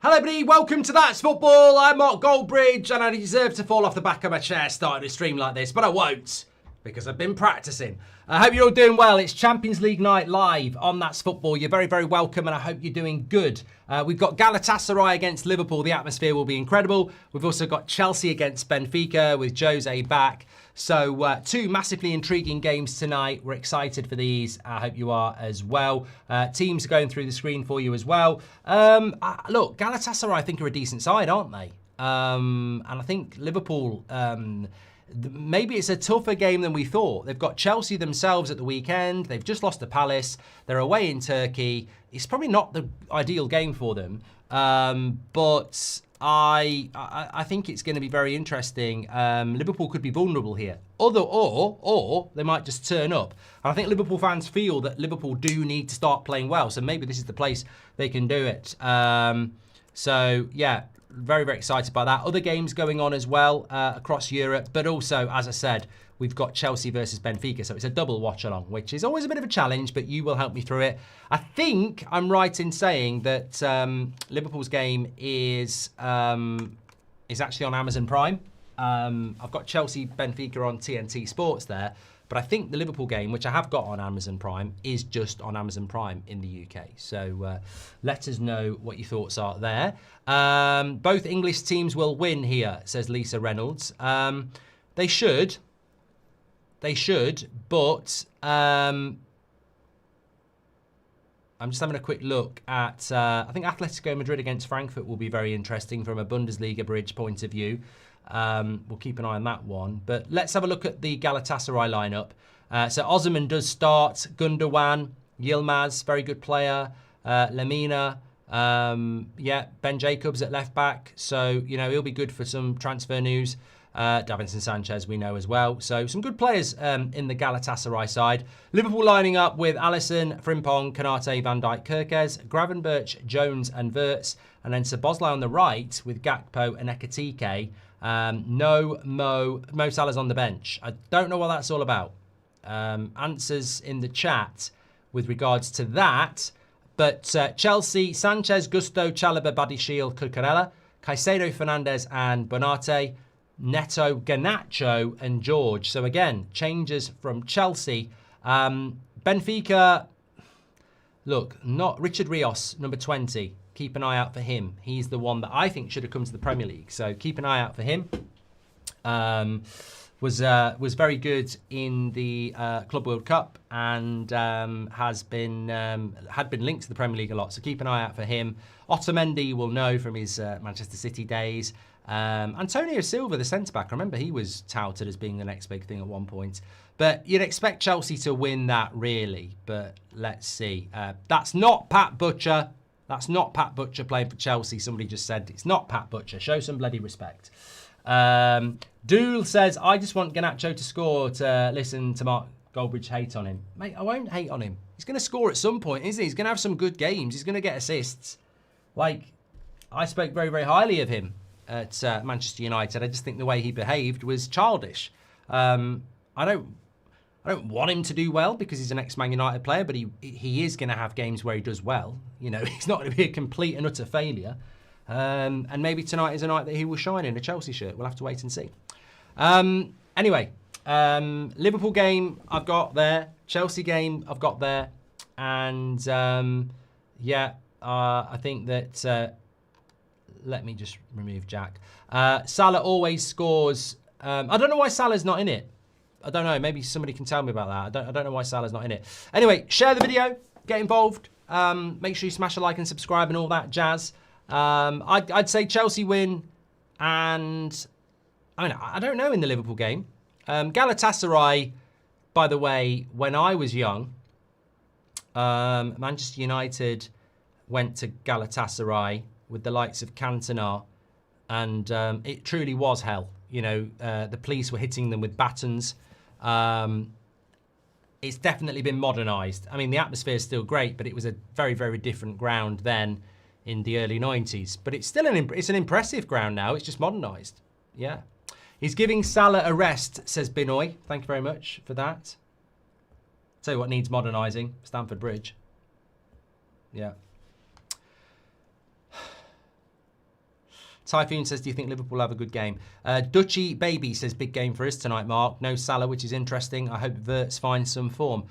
Hello everybody, welcome to That's Football. I'm Mark Goldbridge and I deserve to fall off the back of my chair starting a stream like this, but I won't because I've been practicing. I hope you're all doing well. It's Champions League night live on That's Football. You're very, very welcome and I hope you're doing good. We've got Galatasaray against Liverpool. The atmosphere will be incredible. We've also got Chelsea against Benfica with Jose back. So two massively intriguing games tonight. We're excited for these. I hope you are as well. Teams are going through the screen for you as well. Look, Galatasaray I think are a decent side, aren't they? And I think Liverpool, maybe it's a tougher game than we thought. They've got Chelsea themselves at the weekend. They've just lost to Palace. They're away in Turkey. It's probably not the ideal game for them. But I think it's going to be very interesting. Liverpool could be vulnerable here. Or they might just turn up. And I think Liverpool fans feel that Liverpool do need to start playing well. So maybe this is the place they can do it. So, yeah, very, very excited by that. Other games going on as well across Europe. But also, as I said, we've got Chelsea versus Benfica. So it's a double watch-along, which is always a bit of a challenge, but you will help me through it. I think I'm right in saying that Liverpool's game is actually on Amazon Prime. I've got Chelsea Benfica on TNT Sports there. But I think the Liverpool game, which I have got on Amazon Prime, is just on Amazon Prime in the UK. So let us know what your thoughts are there. Both English teams will win here, says Lisa Reynolds. They should. They should, but I'm just having a quick look at, I think Atletico Madrid against Frankfurt will be very interesting from a Bundesliga bridge point of view. We'll keep an eye on that one. But let's have a look at the Galatasaray lineup. So Osimhen does start. Gundogan, Yilmaz, very good player. Lemina, Ben Jacobs at left back. So, you know, he'll be good for some transfer news. Davinson Sanchez we know as well. So some good players in the Galatasaray side. Liverpool lining up with Alisson, Frimpong, Konate, Van Dijk, Kerkez, Gravenberch, Jones and Wirtz. And then Szoboszlai on the right with Gakpo and Ekitike. Mo Salah's on the bench. I don't know what that's all about. Answers in the chat with regards to that. But Chelsea, Sanchez, Gusto, Chalobah, Badiashile, Cucurella, Caicedo, Fernandes and Bonate, Neto, Garnacho and George. So again, changes from Chelsea. Benfica, look, not Richard Rios, number 20. Keep an eye out for him. He's the one that I think should have come to the Premier League. So keep an eye out for him. Was very good in the Club World Cup and had been linked to the Premier League a lot. So keep an eye out for him. Otamendi will know from his Manchester City days. Antonio Silva, the centre-back, remember he was touted as being the next big thing at one point. But you'd expect Chelsea to win that, really. But let's see. That's not Pat Butcher. That's not Pat Butcher playing for Chelsea. Somebody just said it's not Pat Butcher. Show some bloody respect. Dool says, I just want Garnacho to score to listen to Mark Goldbridge hate on him. Mate, I won't hate on him. He's going to score at some point, isn't he? He's going to have some good games. He's going to get assists. Like, I spoke very, very highly of him at Manchester United. I just think the way he behaved was childish. I don't want him to do well because he's an ex-Man United player, but he is going to have games where he does well. You know, he's not going to be a complete and utter failure. And maybe tonight is a night that he will shine in a Chelsea shirt. We'll have to wait and see. Anyway, Liverpool game I've got there. Chelsea game I've got there. And I think that... let me just remove Jack. Salah always scores. I don't know why Salah's not in it. I don't know. Maybe somebody can tell me about that. I don't know why Salah's not in it. Anyway, share the video. Get involved. Make sure you smash a like and subscribe and all that jazz. I'd say Chelsea win. And I don't know in the Liverpool game. Galatasaray, by the way, when I was young, Manchester United went to Galatasaray with the likes of Cantona, and it truly was hell. You know, the police were hitting them with batons. It's definitely been modernised. I mean, the atmosphere is still great, but it was a very, very different ground then in the early 90s. But it's still it's an impressive ground now. It's just modernised. Yeah. He's giving Salah a rest, says Binoy. Thank you very much for that. Tell you what needs modernising. Stamford Bridge. Yeah. Typhoon says, do you think Liverpool have a good game? Dutchy Baby says, big game for us tonight, Mark. No Salah, which is interesting. I hope Wirtz finds some form.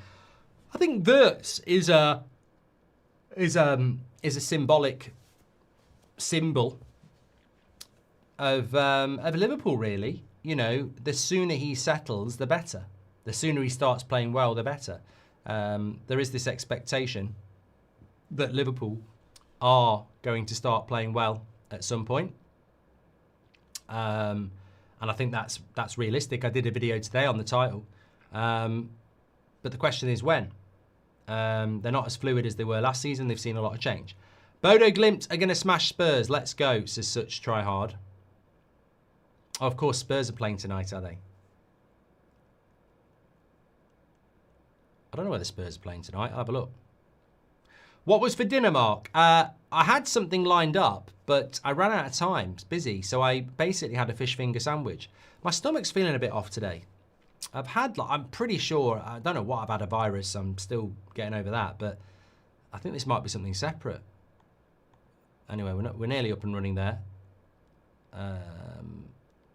I think Wirtz is a symbolic symbol of Liverpool, really. You know, the sooner he settles, the better. The sooner he starts playing well, the better. There is this expectation that Liverpool are going to start playing well at some point. And I think that's realistic. I did a video today on the title. But the question is when. They're not as fluid as they were last season. They've seen a lot of change. Bodo Glimt are going to smash Spurs. Let's go, says Such Try Hard. Oh, of course, Spurs are playing tonight, are they? I don't know whether Spurs are playing tonight. I'll have a look. What was for dinner, Mark? I had something lined up, but I ran out of time. It's busy, so I basically had a fish finger sandwich. My stomach's feeling a bit off today. I'm pretty sure, I don't know what, I've had a virus. I'm still getting over that, but I think this might be something separate. Anyway, we're nearly up and running there.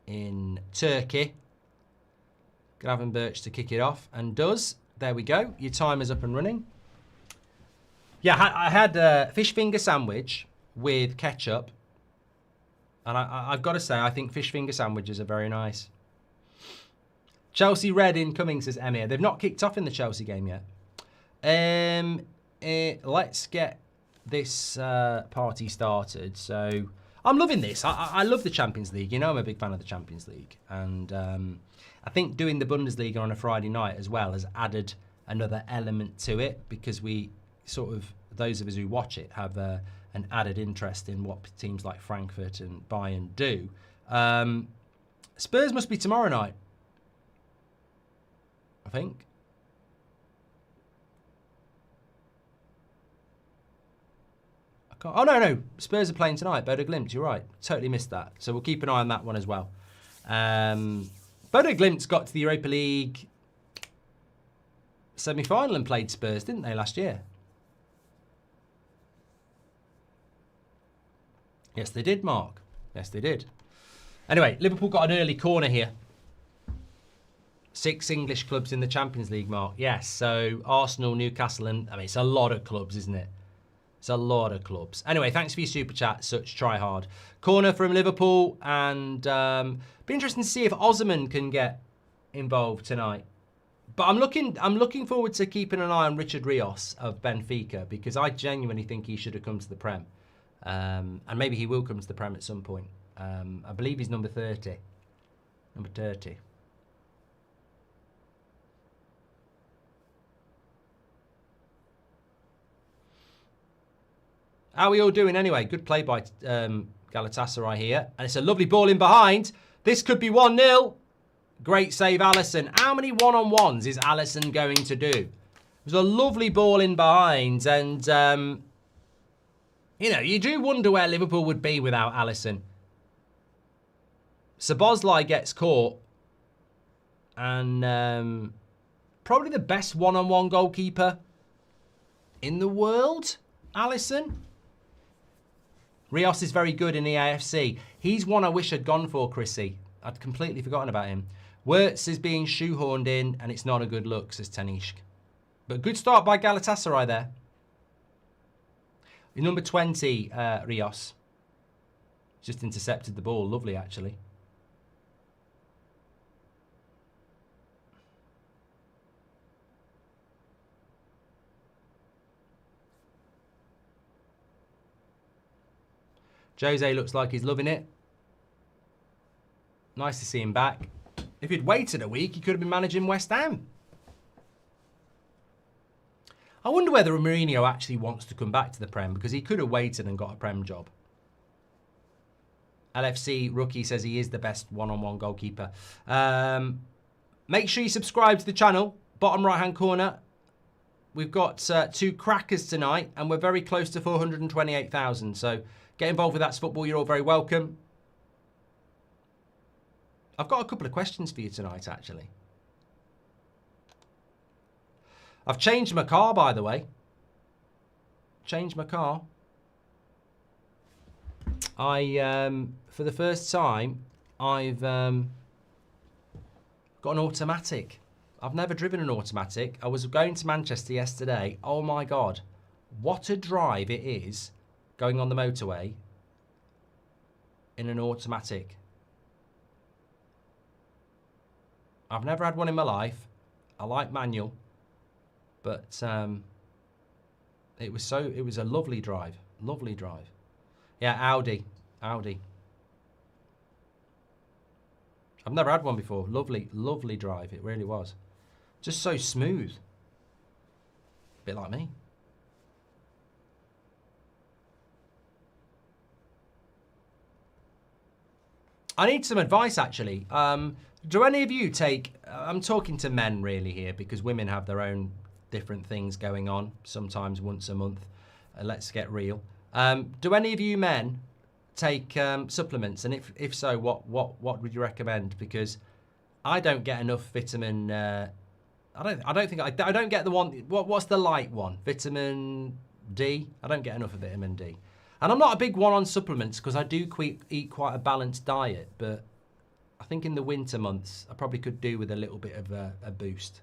In Turkey. Gravenberch to kick it off, and does. There we go. Your timer's up and running. Yeah, I had a fish finger sandwich with ketchup. And I've got to say, I think fish finger sandwiches are very nice. Chelsea red incoming, says Emir. They've not kicked off in the Chelsea game yet. Let's get this party started. So, I'm loving this. I love the Champions League. You know I'm a big fan of the Champions League. And I think doing the Bundesliga on a Friday night as well has added another element to it, because we sort of, those of us who watch it, have an added interest in what teams like Frankfurt and Bayern do. Spurs must be tomorrow night, I think. Oh, no. Spurs are playing tonight. Bodo Glimt, you're right. Totally missed that. So we'll keep an eye on that one as well. Bodo Glimt's got to the Europa League semi-final and played Spurs, didn't they, last year? Yes, they did, Mark. Yes, they did. Anyway, Liverpool got an early corner here. 6 English clubs in the Champions League, Mark. Yes, so Arsenal, Newcastle, and I mean, it's a lot of clubs, isn't it? It's a lot of clubs. Anyway, thanks for your super chat. Such try hard. Corner from Liverpool, and be interesting to see if Osimhen can get involved tonight. But I'm looking forward to keeping an eye on Richard Rios of Benfica, because I genuinely think he should have come to the Prem, and maybe he will come to the Prem at some point. I believe he's number 30. Number 30. How are we all doing anyway? Good play by Galatasaray here. And it's a lovely ball in behind. This could be 1-0. Great save, Alisson. How many one-on-ones is Alisson going to do? It was a lovely ball in behind. And, you know, you do wonder where Liverpool would be without Alisson. Szoboszlai gets caught. And probably the best one-on-one goalkeeper in the world, Alisson. Rios is very good in the AFC. He's one I wish I'd gone for, Chrissy. I'd completely forgotten about him. Wirtz is being shoehorned in, and it's not a good look, says Tanishk. But good start by Galatasaray there. Number 20, Rios. Just intercepted the ball. Lovely, actually. Jose looks like he's loving it. Nice to see him back. If he'd waited a week, he could have been managing West Ham. I wonder whether Mourinho actually wants to come back to the Prem, because he could have waited and got a Prem job. LFC Rookie says he is the best one-on-one goalkeeper. Make sure you subscribe to the channel. Bottom right-hand corner. We've got 2 crackers tonight, and we're very close to 428,000. So get involved with That's Football. You're all very welcome. I've got a couple of questions for you tonight, actually. I've changed my car, by the way. Changed my car. For the first time, I've got an automatic. I've never driven an automatic. I was going to Manchester yesterday. Oh my God. What a drive it is going on the motorway in an automatic. I've never had one in my life. I like manual, but it was a lovely drive. Lovely drive. Yeah, Audi. I've never had one before. Lovely, lovely drive. It really was. Just so smooth. A bit like me. I need some advice, actually. Do any of you take... I'm talking to men, really, here, because women have their own different things going on, sometimes once a month. Let's get real. Do any of you men take supplements? And if so, what would you recommend? Because I don't get enough vitamin... I don't get the one... What's the light one? Vitamin D? I don't get enough of vitamin D. And I'm not a big one on supplements because I do eat quite a balanced diet, but I think in the winter months, I probably could do with a little bit of a boost.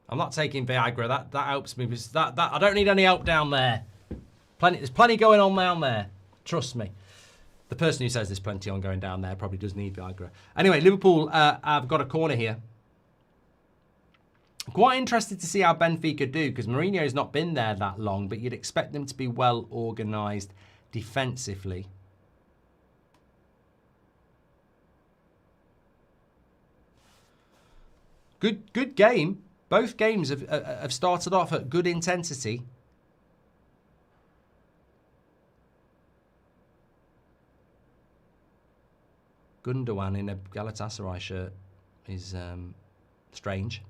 I'm not taking Viagra. That helps me. Because that I don't need any help down there. There's plenty going on down there. Trust me. The person who says there's plenty on going down there probably does need Viagra. Anyway, Liverpool have got a corner here. Quite interested to see how Benfica do, because Mourinho's not been there that long, but you'd expect them to be well organised defensively. Good game. Both games have started off at good intensity. Gundogan in a Galatasaray shirt is strange.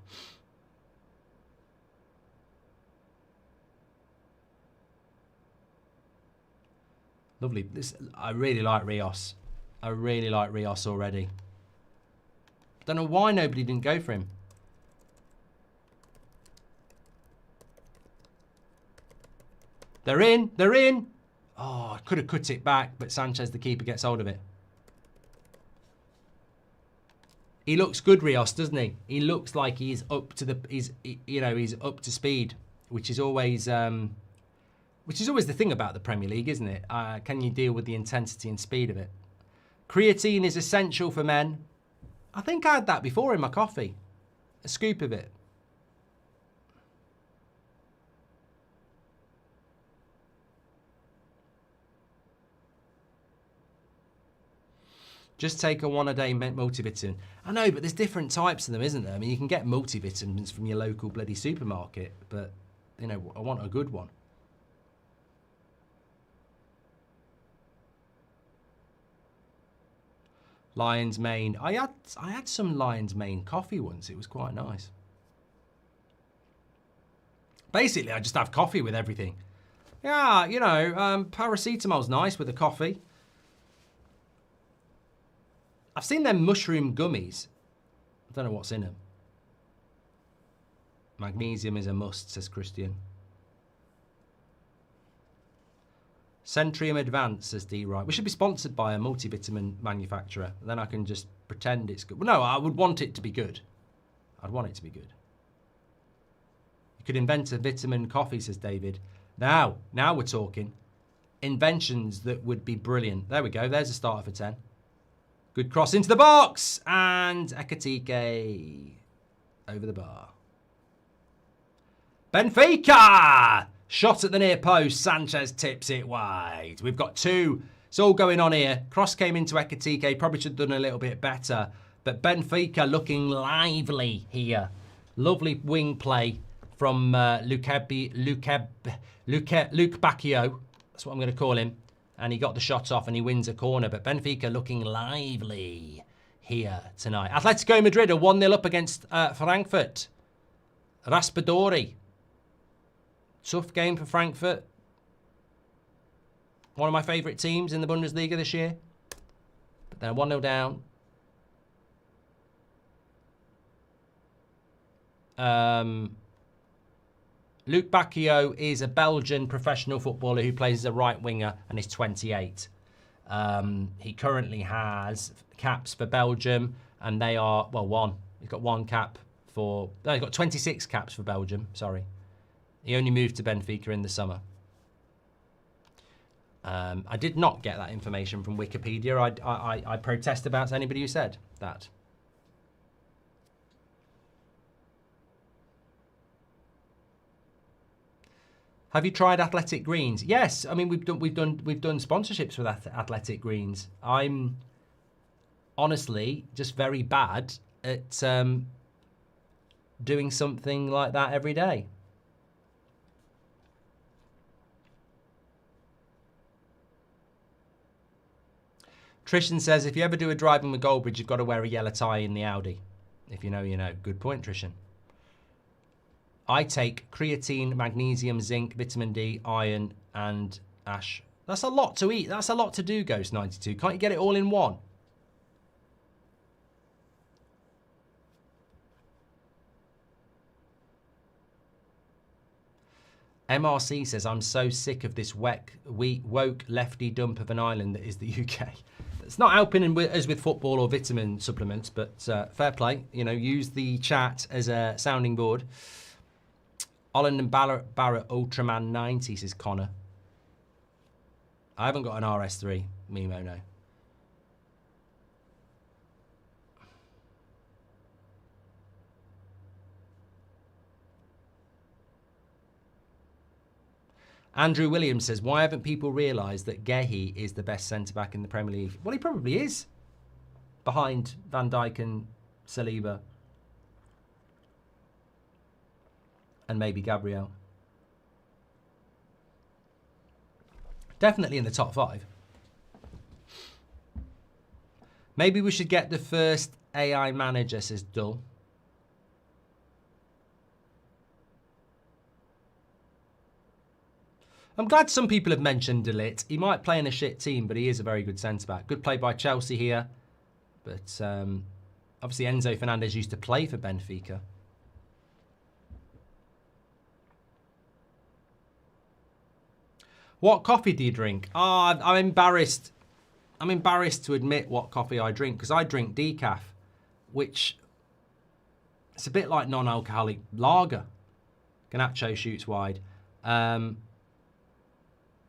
Lovely. I really like Rios. I really like Rios already. Don't know why nobody didn't go for him. They're in. They're in. Oh, I could have cut it back, but Sanchez, the keeper, gets hold of it. He looks good, Rios, doesn't he? He looks like he's up to the. He's up to speed, which is always the thing about the Premier League, isn't it? Can you deal with the intensity and speed of it? Creatine is essential for men. I think I had that before in my coffee. A scoop of it. Just take a one-a-day multivitamin. I know, but there's different types of them, isn't there? I mean, you can get multivitamins from your local bloody supermarket, but, you know, I want a good one. Lion's Mane. I had some Lion's Mane coffee once. It was quite nice. Basically, I just have coffee with everything. Yeah, you know, paracetamol's nice with a coffee. I've seen them mushroom gummies. I don't know what's in them. Magnesium is a must, says Christian. Centrium Advance, says D. Wright. We should be sponsored by a multivitamin manufacturer. Then I can just pretend it's good. Well, no, I would want it to be good. I'd want it to be good. You could invent a vitamin coffee, says David. Now we're talking. Inventions that would be brilliant. There we go. There's a starter for 10. Good cross into the box. And Ekatike over the bar. Benfica! Shot at the near post. Sanchez tips it wide. We've got two. It's all going on here. Cross came into Ekatike. Probably should have done a little bit better. But Benfica looking lively here. Lovely wing play from Luke Bacchio. That's what I'm going to call him. And he got the shot off and he wins a corner. But Benfica looking lively here tonight. Atletico Madrid are 1-0 up against Frankfurt. Raspadori. Tough game for Frankfurt. One of my favourite teams in the Bundesliga this year. But they're 1-0 down. Luke Bacchio is a Belgian professional footballer who plays as a right winger and is 28. He currently has caps for Belgium, and they are, well, one. He's got one cap for... No, he's got 26 caps for Belgium, sorry. He only moved to Benfica in the summer. I did not get that information from Wikipedia. I protest about anybody who said that. Have you tried Athletic Greens? Yes, I mean we've done sponsorships with Athletic Greens. I'm honestly just very bad at doing something like that every day. Trishan says, if you ever do a driving with Goldbridge, you've got to wear a yellow tie in the Audi. If you know, you know. Good point, Trishan. I take creatine, magnesium, zinc, vitamin D, iron, and ash. That's a lot to eat. That's a lot to do, Ghost92. Can't you get it all in one? MRC says, I'm so sick of this woke lefty dump of an island that is the UK. It's not helping us with football or vitamin supplements, but fair play. You know, use the chat as a sounding board. Holland and Barrett Ultraman 90, says Connor. I haven't got an RS3, Mimo, no. Andrew Williams says, why haven't people realised that Gehi is the best centre-back in the Premier League? Well, he probably is. Behind Van Dijk and Saliba. And maybe Gabriel. Definitely in the top 5. Maybe we should get the first AI manager, says Dull. I'm glad some people have mentioned De Ligt. He might play in a shit team, but he is a very good centre-back. Good play by Chelsea here. But obviously Enzo Fernandez used to play for Benfica. What coffee do you drink? I'm embarrassed. I'm embarrassed to admit what coffee I drink, because I drink decaf, which it's a bit like non-alcoholic lager. Ganacho shoots wide.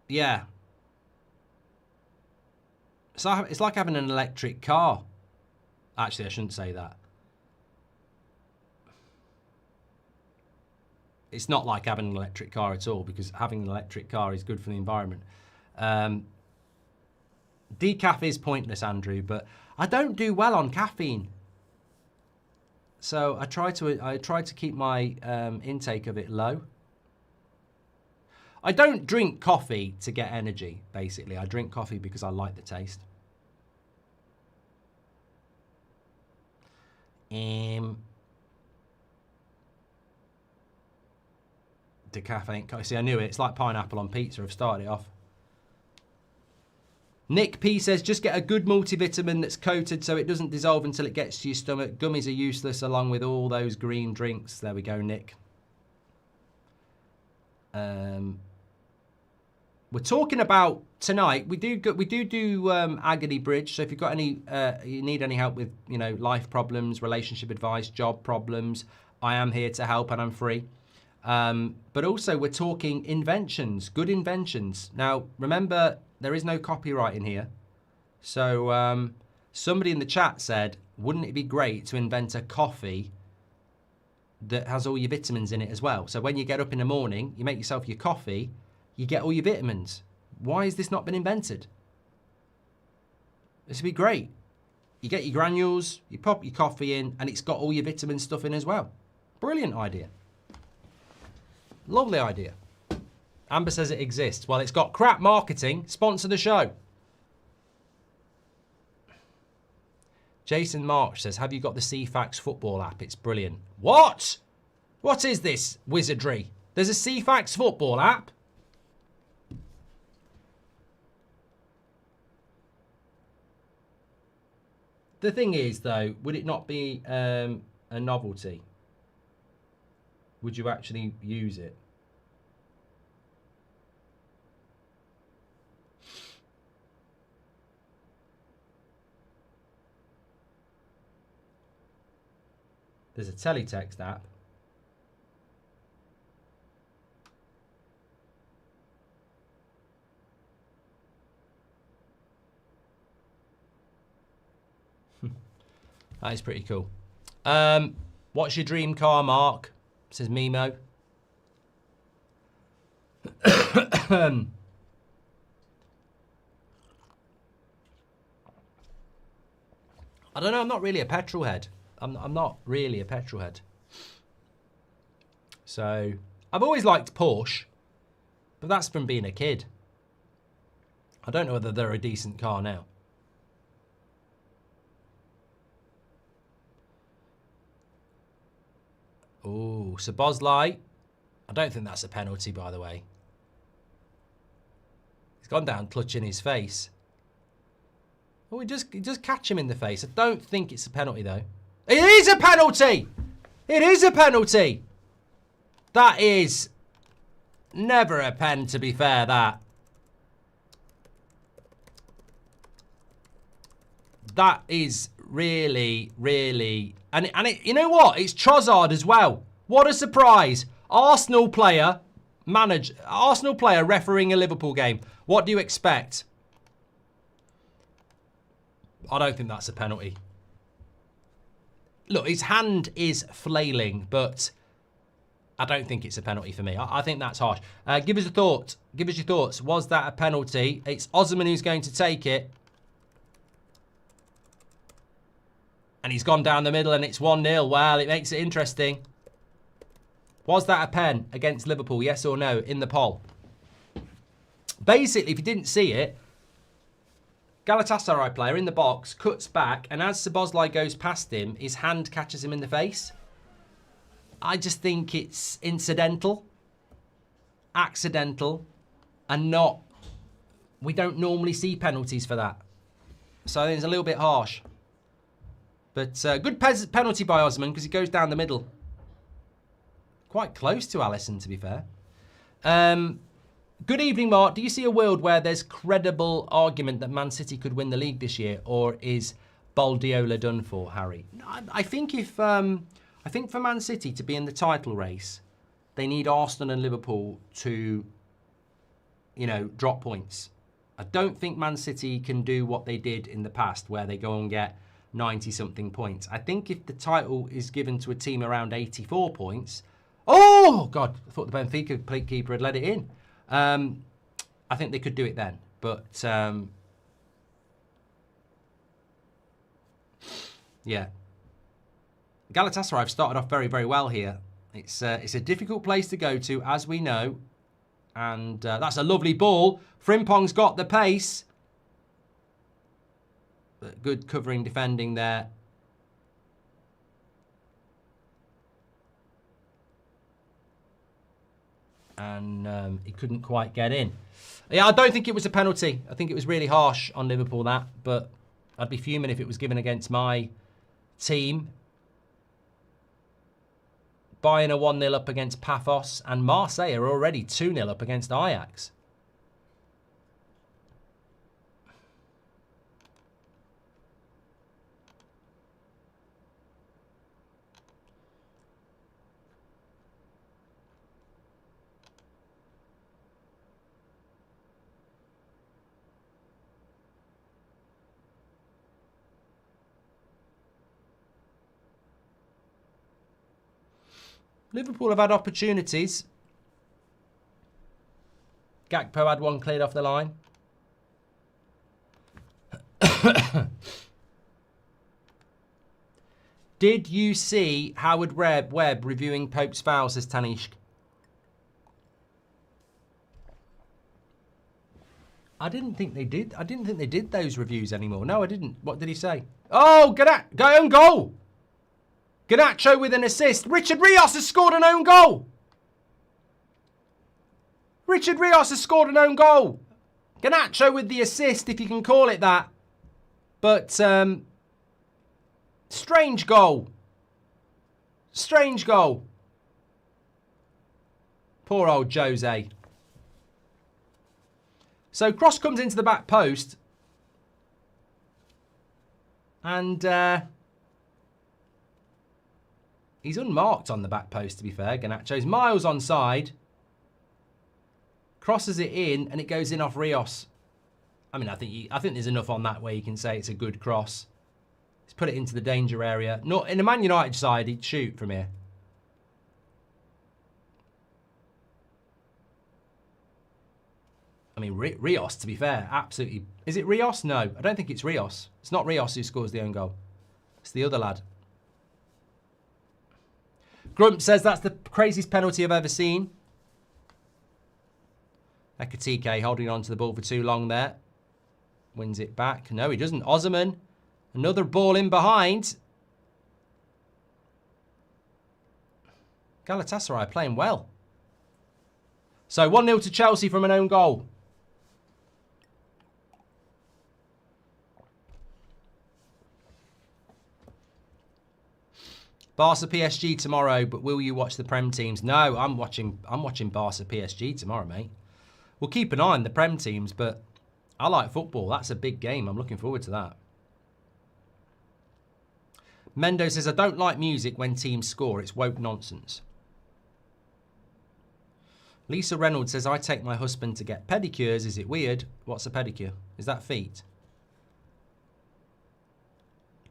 Yeah. So it's like having an electric car. Actually, I shouldn't say that. It's not like having an electric car at all, because having an electric car is good for the environment. Decaf is pointless, Andrew, but I don't do well on caffeine. So I try to keep my intake of it low. I don't drink coffee to get energy, basically. I drink coffee because I like the taste. Decaf ain't coffee. See, I knew it. It's like pineapple on pizza. I've started it off. Nick P says, just get a good multivitamin that's coated so it doesn't dissolve until it gets to your stomach. Gummies are useless along with all those green drinks. There we go, Nick. We're talking about tonight. We do Agony Bridge. So if you've got any, you need any help with, you know, life problems, relationship advice, job problems, I am here to help and I'm free. But also we're talking inventions, good inventions. Now remember, there is no copyright in here. So somebody in the chat said, wouldn't it be great to invent a coffee that has all your vitamins in it as well? So when you get up in the morning, you make yourself your coffee, you get all your vitamins. Why has this not been invented? This would be great. You get your granules, you pop your coffee in, and it's got all your vitamin stuff in as well. Brilliant idea. Lovely idea. Amber says it exists. Well, it's got crap marketing. Sponsor the show. Jason March says, have you got the CFAX football app? It's brilliant. What? What is this wizardry? There's a CFAX football app? The thing is, though, would it not be a novelty? Would you actually use it? There's a teletext app. That is pretty cool. What's your dream car, Mark? Says Mimo. I don't know. I'm not really a petrol head. I'm not really a petrol head. So I've always liked Porsche, but that's from being a kid. I don't know whether they're a decent car now. Oh, Szoboszlai. I don't think that's a penalty, by the way. He's gone down clutching his face. Oh, he does catch him in the face. I don't think it's a penalty, though. It is a penalty! It is a penalty! That is never a pen, to be fair, that. That is really, really... And you know what? It's Trossard as well. What a surprise. Arsenal player refereeing a Liverpool game. What do you expect? I don't think that's a penalty. Look, his hand is flailing, but I don't think it's a penalty for me. I think that's harsh. Give us a thought. Give us your thoughts. Was that a penalty? It's Osman who's going to take it. And he's gone down the middle and it's 1-0. Well, it makes it interesting. Was that a pen against Liverpool? Yes or no? In the poll. Basically, if you didn't see it, Galatasaray player in the box cuts back, and as Szoboszlai goes past him, his hand catches him in the face. I just think it's incidental, accidental, and not... We don't normally see penalties for that. So I think it's a little bit harsh. But good penalty by Osman because he goes down the middle. Quite close to Alisson, to be fair. Good evening, Mark. Do you see a world where there's credible argument that Man City could win the league this year, or is Baldiola done for, Harry? I think I think for Man City to be in the title race, they need Arsenal and Liverpool to, drop points. I don't think Man City can do what they did in the past, where they go and get 90-something points. I think if the title is given to a team around 84 points... Oh, God, I thought the Benfica keeper had let it in. I think they could do it then. But, yeah. Galatasaray have started off very, very well here. It's a difficult place to go to, as we know. And that's a lovely ball. Frimpong's got the pace. But good covering defending there. And he couldn't quite get in. Yeah, I don't think it was a penalty. I think it was really harsh on Liverpool, that. But I'd be fuming if it was given against my team. Bayern are 1-0 up against Paphos. And Marseille are already 2-0 up against Ajax. Liverpool have had opportunities. Gakpo had one cleared off the line. Did you see Howard Webb reviewing Pope's foul, says Tanishk? I didn't think they did. I didn't think they did those reviews anymore. No, I didn't. What did he say? Oh, go own goal. Garnacho with an assist. Richard Rios has scored an own goal. Richard Rios has scored an own goal. Garnacho with the assist, if you can call it that. But, strange goal. Strange goal. Poor old Jose. So, cross comes into the back post. And, He's unmarked on the back post, to be fair. Garnacho's miles onside. Crosses it in, and it goes in off Rios. I mean, I think there's enough on that where you can say it's a good cross. He's put it into the danger area. Not in a Man United side, he'd shoot from here. I mean, Rios, to be fair, absolutely. Is it Rios? No, I don't think it's Rios. It's not Rios who scores the own goal. It's the other lad. Grump says that's the craziest penalty I've ever seen. Ekatike holding on to the ball for too long there. Wins it back. No, he doesn't. Osman. Another ball in behind. Galatasaray playing well. So 1-0 to Chelsea from an own goal. Barca PSG tomorrow, but will you watch the Prem teams? No, I'm watching Barca PSG tomorrow, mate. We'll keep an eye on the Prem teams, but I like football. That's a big game. I'm looking forward to that. Mendo says, I don't like music when teams score. It's woke nonsense. Lisa Reynolds says, I take my husband to get pedicures. Is it weird? What's a pedicure? Is that feet?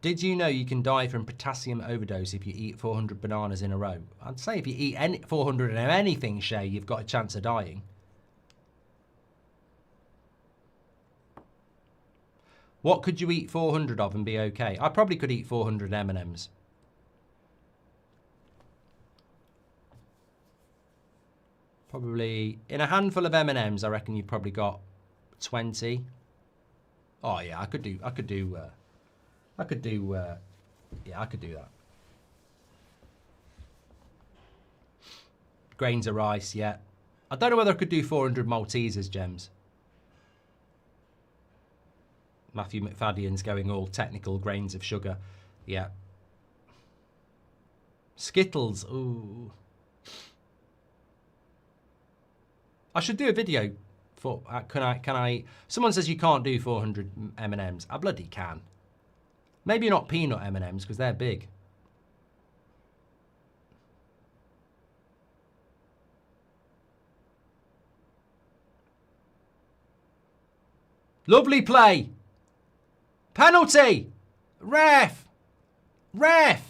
Did you know you can die from potassium overdose if you eat 400 bananas in a row? I'd say if you eat 400 of anything, Shay, you've got a chance of dying. What could you eat 400 of and be okay? I probably could eat 400 M&Ms. Probably, in a handful of M&Ms, I reckon you've probably got 20. Oh yeah, I could do that. Grains of rice, yeah. I don't know whether I could do 400 Maltesers, Gems. Matthew McFadden's going all technical, grains of sugar. Yeah. Skittles, ooh. I should do a video for, can I, someone says you can't do 400 M&Ms. I bloody can. Maybe not peanut M&Ms because they're big. Lovely play. Penalty. Ref. That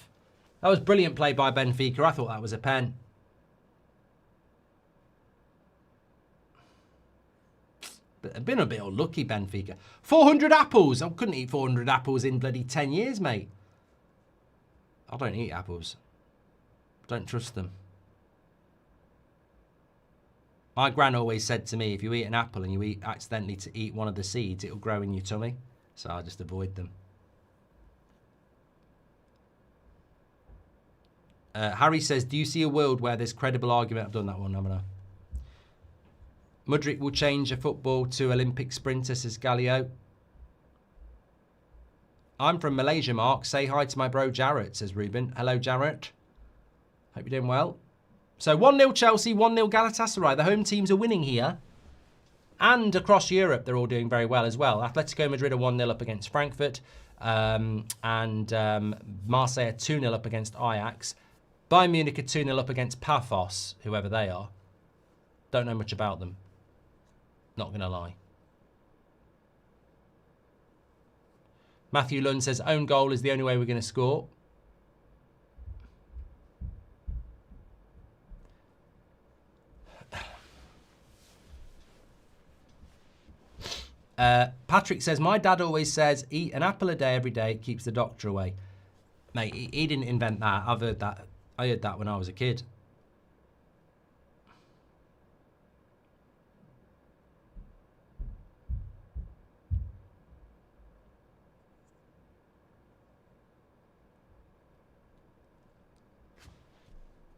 was brilliant play by Benfica. I thought that was a pen. But been a bit unlucky, Benfica. 400 apples. I couldn't eat 400 apples in bloody 10 years, mate. I don't eat apples. Don't trust them. My gran always said to me, if you eat an apple and you accidentally to eat one of the seeds, it'll grow in your tummy. So I just avoid them. Harry says, do you see a world where there's credible argument? I've done that one, haven't I? Mudryk will change a football to Olympic sprinter, says Galio. I'm from Malaysia, Mark. Say hi to my bro Jarrett, says Ruben. Hello, Jarrett. Hope you're doing well. So 1-0 Chelsea, 1-0 Galatasaray. The home teams are winning here. And across Europe, they're all doing very well as well. Atletico Madrid are 1-0 up against Frankfurt. And Marseille are 2-0 up against Ajax. Bayern Munich are 2-0 up against Paphos, whoever they are. Don't know much about them. Not going to lie. Matthew Lund says, own goal is the only way we're going to score. Patrick says, my dad always says, eat an apple a day every day, it keeps the doctor away. Mate, he didn't invent that. I've heard that. I heard that when I was a kid.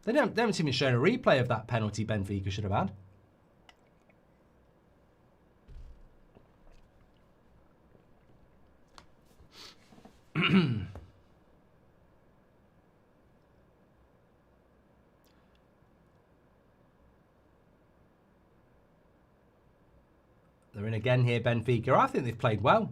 They haven't even shown a replay of that penalty Benfica should have had. They're in again here, Benfica. I think they've played well.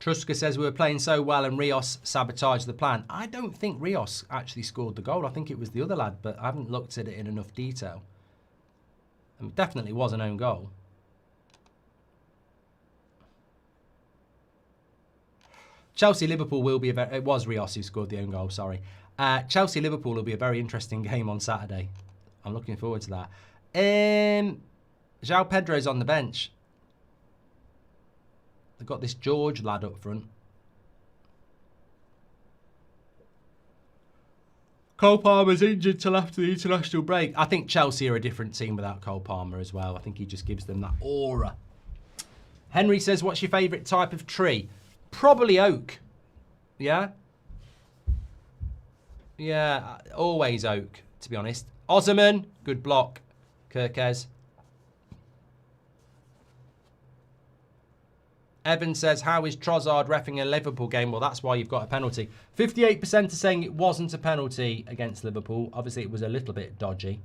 Truska says we were playing so well and Rios sabotaged the plan. I don't think Rios actually scored the goal. I think it was the other lad, but I haven't looked at it in enough detail. It definitely was an own goal. Chelsea-Liverpool will be it was Rios who scored the own goal, sorry. Chelsea-Liverpool will be a very interesting game on Saturday. I'm looking forward to that. João Pedro's on the bench. They've got this George lad up front. Cole Palmer's injured till after the international break. I think Chelsea are a different team without Cole Palmer as well. I think he just gives them that aura. Henry says, what's your favourite type of tree? Probably oak. Yeah? Yeah, always oak, to be honest. Osman, good block. Kirkes. Evan says, how is Trossard reffing a Liverpool game? Well, that's why you've got a penalty. 58% are saying it wasn't a penalty against Liverpool. Obviously, it was a little bit dodgy.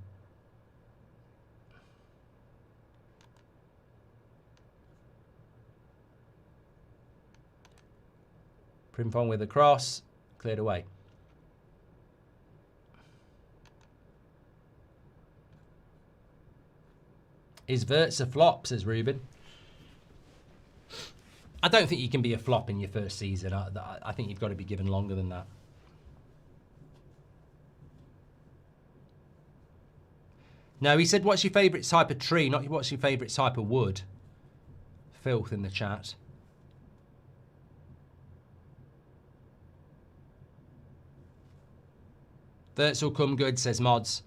Primpong with a cross. Cleared away. Is Wirtz a flop, says Ruben. I don't think you can be a flop in your first season. I think you've got to be given longer than that. No, he said, what's your favourite type of tree? Not what's your favourite type of wood. Filth in the chat. Wirtz will come good, says Mods.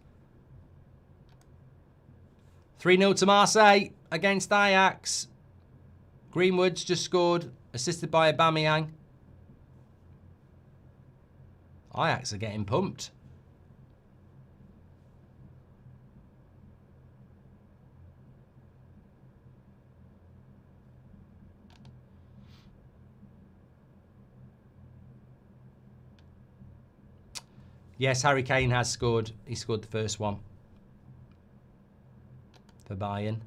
3-0 to Marseille against Ajax. Greenwood's just scored, assisted by Aubameyang. Ajax are getting pumped. Yes, Harry Kane has scored. He scored the first one for Bayern.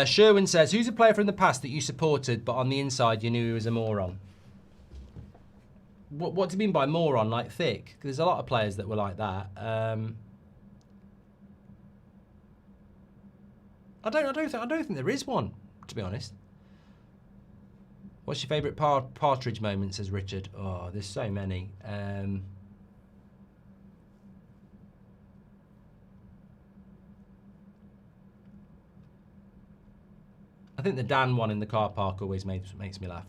Sherwin says, who's a player from the past that you supported, but on the inside you knew he was a moron? What do you mean by moron? Like thick? 'Cause there's a lot of players that were like that. I don't think there is one, to be honest. What's your favourite Partridge moment, says Richard? Oh, there's so many. I think the Dan one in the car park always makes me laugh.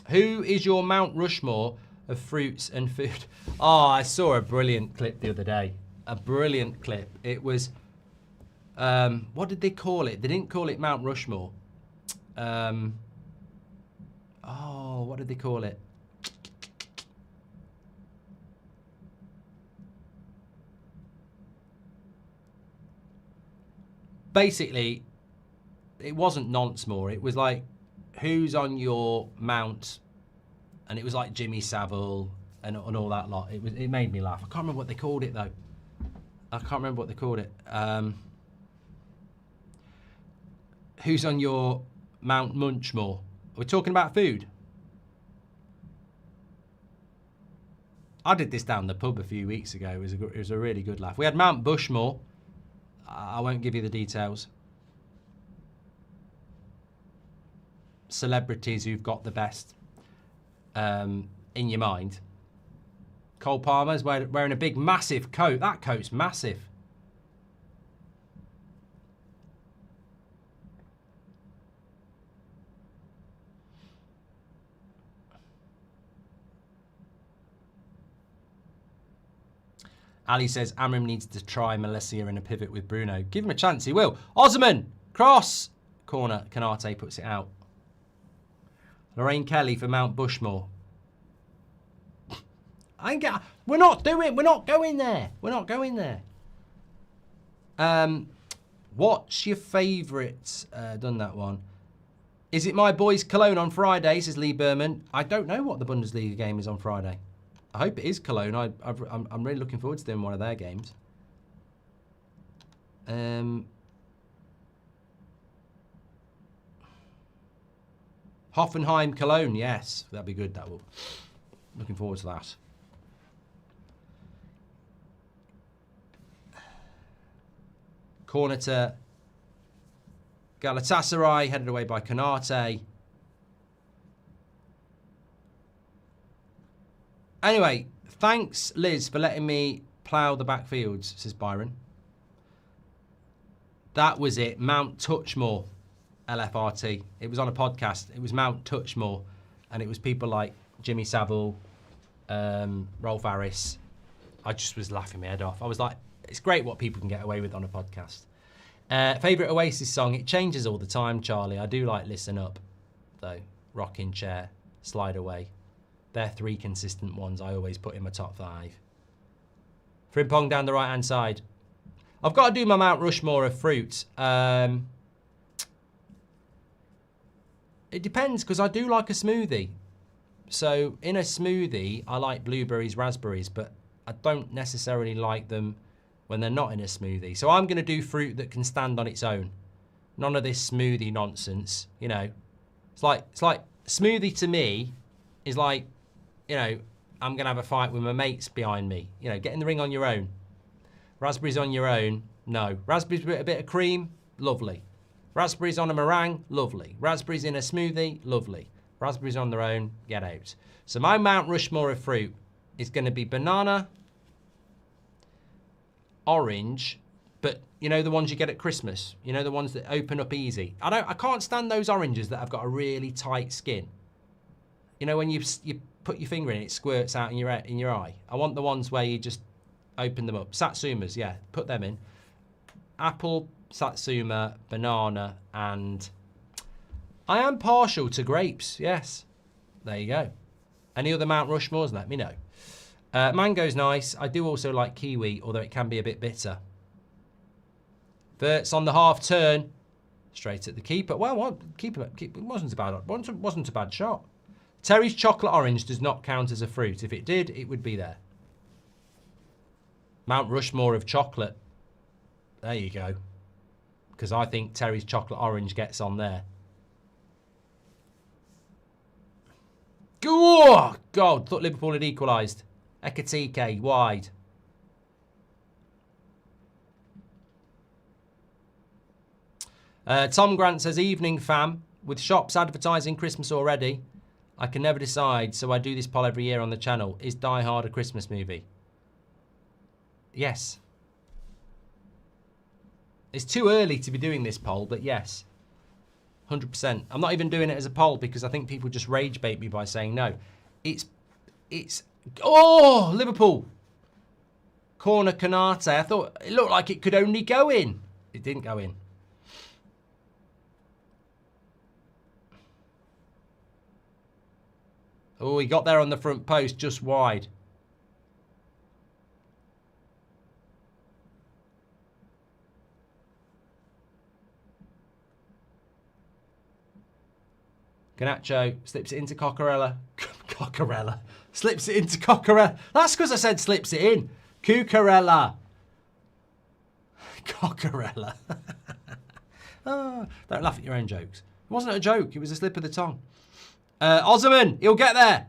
Who is your Mount Rushmore of fruits and food? Oh, I saw a brilliant clip the other day. A brilliant clip. It was, what did they call it? They didn't call it Mount Rushmore. Oh, what did they call it? Basically, it wasn't nonce more. It was like, who's on your mount? And it was like Jimmy Savile and all that lot. It made me laugh. I can't remember what they called it though. I can't remember what they called it. Who's on your Mount Munchmore? Are we talking about food? I did this down the pub a few weeks ago. It was a really good laugh. We had Mount Bushmore. I won't give you the details. Celebrities who've got the best in your mind. Cole Palmer's wearing a big, massive coat. That coat's massive. Ali says, Amram needs to try Malacia in a pivot with Bruno. Give him a chance, he will. Osman, cross. Corner, Canate puts it out. Lorraine Kelly for Mount Bushmore. We're not going there. We're not going there. What's your favourite? Done that one. Is it my boys Cologne on Friday, says Lee Berman. I don't know what the Bundesliga game is on Friday. I hope it is Cologne. I'm really looking forward to doing one of their games. Hoffenheim, Cologne, yes. That'd be good, that will. Looking forward to that. Corner to Galatasaray, headed away by Konate. Anyway, thanks, Liz, for letting me plough the backfields, says Byron. That was it. Mount Touchmore, LFRT. It was on a podcast. It was Mount Touchmore. And it was people like Jimmy Savile, Rolf Harris. I just was laughing my head off. I was like, it's great what people can get away with on a podcast. Favourite Oasis song? It changes all the time, Charlie. I do like Listen Up, though. Rocking Chair, Slide Away. They're 3 consistent ones I always put in my top 5. Frimpong down the right-hand side. I've got to do my Mount Rushmore of fruit. It depends, because I do like a smoothie. So in a smoothie, I like blueberries, raspberries, but I don't necessarily like them when they're not in a smoothie. So I'm going to do fruit that can stand on its own. None of this smoothie nonsense, you know. It's like smoothie to me is like, you know, I'm going to have a fight with my mates behind me. You know, get in the ring on your own. Raspberries on your own, no. Raspberries with a bit of cream, lovely. Raspberries on a meringue, lovely. Raspberries in a smoothie, lovely. Raspberries on their own, get out. So my Mount Rushmore of fruit is going to be banana, orange, but you know the ones you get at Christmas? You know the ones that open up easy? I can't stand those oranges that have got a really tight skin. You know when you put your finger in it squirts out in your eye. I want the ones where you just open them up. Satsumas, yeah, put them in. Apple, Satsuma, banana, and I am partial to grapes, yes. There you go. Any other Mount Rushmores, let me know. Mango's nice. I do also like kiwi, although it can be a bit bitter. Verts on the half turn. Straight at the keeper. Well, keeper it wasn't a bad shot. Terry's chocolate orange does not count as a fruit. If it did, it would be there. Mount Rushmore of chocolate. There you go. Because I think Terry's chocolate orange gets on there. Oh, God, thought Liverpool had equalised. Ekatike, wide. Tom Grant says, evening fam. With shops advertising Christmas already, I can never decide, so I do this poll every year on the channel. Is Die Hard a Christmas movie? Yes. It's too early to be doing this poll, but yes. 100%. I'm not even doing it as a poll because I think people just rage bait me by saying no. It's oh, Liverpool. Corner Konate. I thought it looked like it could only go in. It didn't go in. Oh, he got there on the front post just wide. Garnacho slips it into Coccarella. Coccarella. Slips it into Coccarella. That's because I said slips it in. Cucurella. Coccarella. Oh, don't laugh at your own jokes. It wasn't a joke. It was a slip of the tongue. Osman, he'll get there.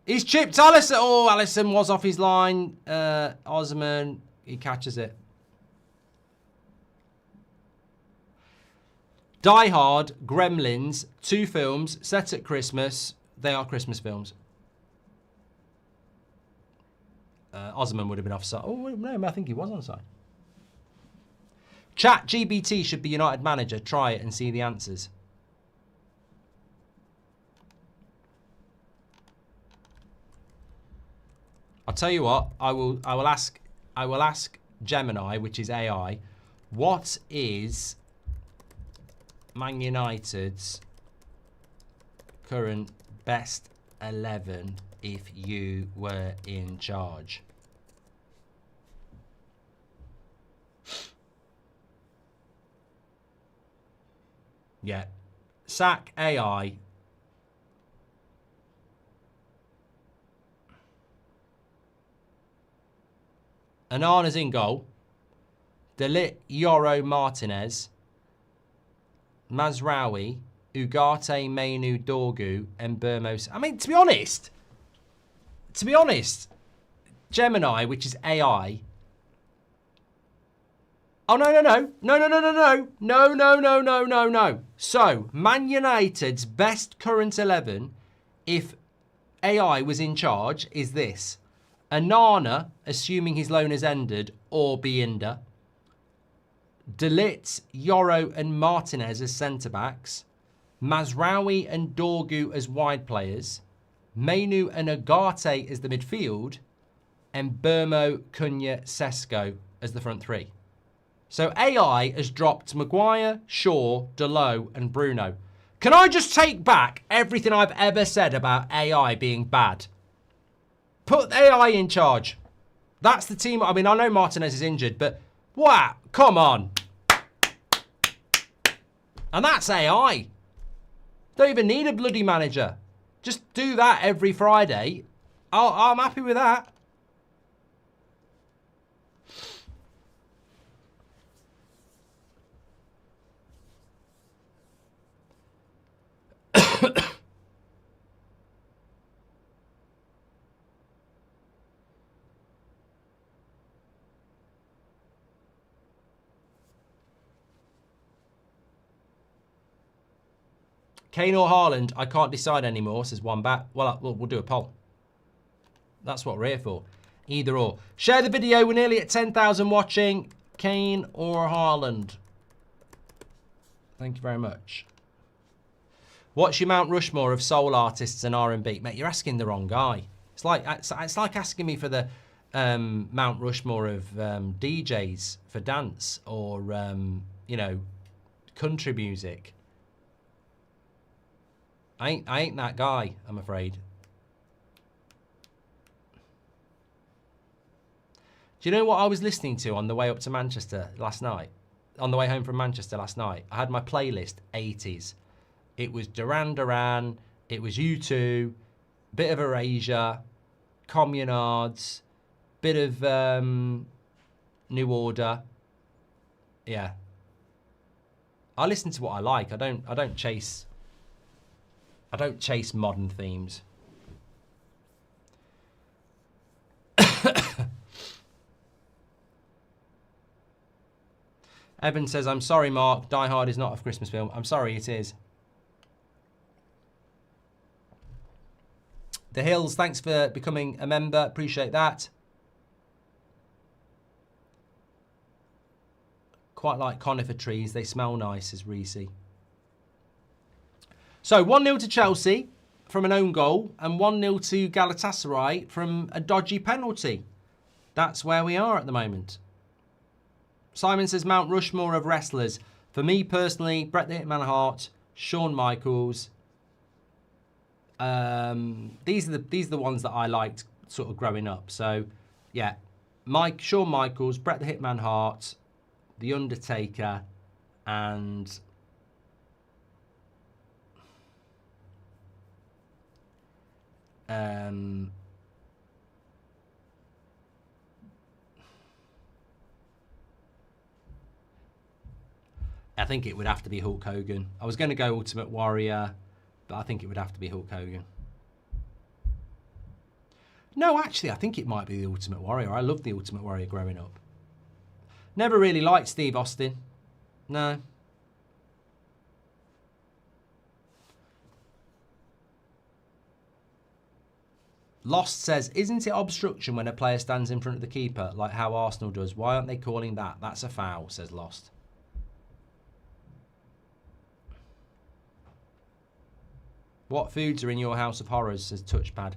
He's chipped Alisson. Oh, Alisson was off his line. Osman, he catches it. Die Hard, Gremlins, 2 films set at Christmas. They are Christmas films. Osman would have been offside. Oh, no, I think he was onside. Chat GBT should be United manager. Try it and see the answers. I'll tell you what. I will ask Gemini, which is AI, what is Man United's current best 11 if you were in charge? Yeah. Sack AI. Anana's in goal. Delit, Yoro, Martinez. Mazraoui, Ugarte, Mainu, Dorgu, and Burmos. I mean, to be honest, Gemini, which is AI. Oh, no. So, Man United's best current 11, if AI was in charge, is this. Anana, assuming his loan has ended, or Biinda. Delit, Yoro, and Martinez as centre-backs. Mazraoui and Dorgu as wide players. Mainu and Ugarte as the midfield. And Burmo, Cunha, Sesko as the front three. So AI has dropped Maguire, Shaw, Delo, and Bruno. Can I just take back everything I've ever said about AI being bad? Put AI in charge. That's the team. I mean, I know Martinez is injured, but wow, come on. And that's AI. Don't even need a bloody manager. Just do that every Friday. I'm happy with that. Kane or Haaland, I can't decide anymore, says one bat. Well, we'll do a poll. That's what we're here for. Either or. Share the video. We're nearly at 10,000 watching. Kane or Haaland? Thank you very much. What's your Mount Rushmore of soul artists and R&B? Mate, you're asking the wrong guy. It's like asking me for the Mount Rushmore of DJs for dance or, you know, country music. I ain't that guy, I'm afraid. Do you know what I was listening to on the way up to Manchester last night? On the way home from Manchester last night? I had my playlist 80s. It was Duran Duran, it was U2, bit of Erasure, Communards, bit of New Order. Yeah. I listen to what I like. I don't chase modern themes. Evan says, I'm sorry, Mark. Die Hard is not a Christmas film. I'm sorry, it is. The Hills, thanks for becoming a member. Appreciate that. Quite like conifer trees. They smell nice, says Reese. So 1-0 to Chelsea from an own goal and 1-0 to Galatasaray from a dodgy penalty. That's where we are at the moment. Simon says Mount Rushmore of wrestlers. For me personally, Bret the Hitman Hart, Shawn Michaels. These are the ones that I liked sort of growing up. So yeah, Shawn Michaels, Bret the Hitman Hart, The Undertaker, and I think it would have to be Hulk Hogan. I was going to go Ultimate Warrior, but I think it would have to be Hulk Hogan. No, actually, I think it might be the Ultimate Warrior. I loved the Ultimate Warrior growing up. Never really liked Steve Austin. No. Lost says, isn't it obstruction when a player stands in front of the keeper, like how Arsenal does? Why aren't they calling that? That's a foul, says Lost. What foods are in your house of horrors, says Touchpad.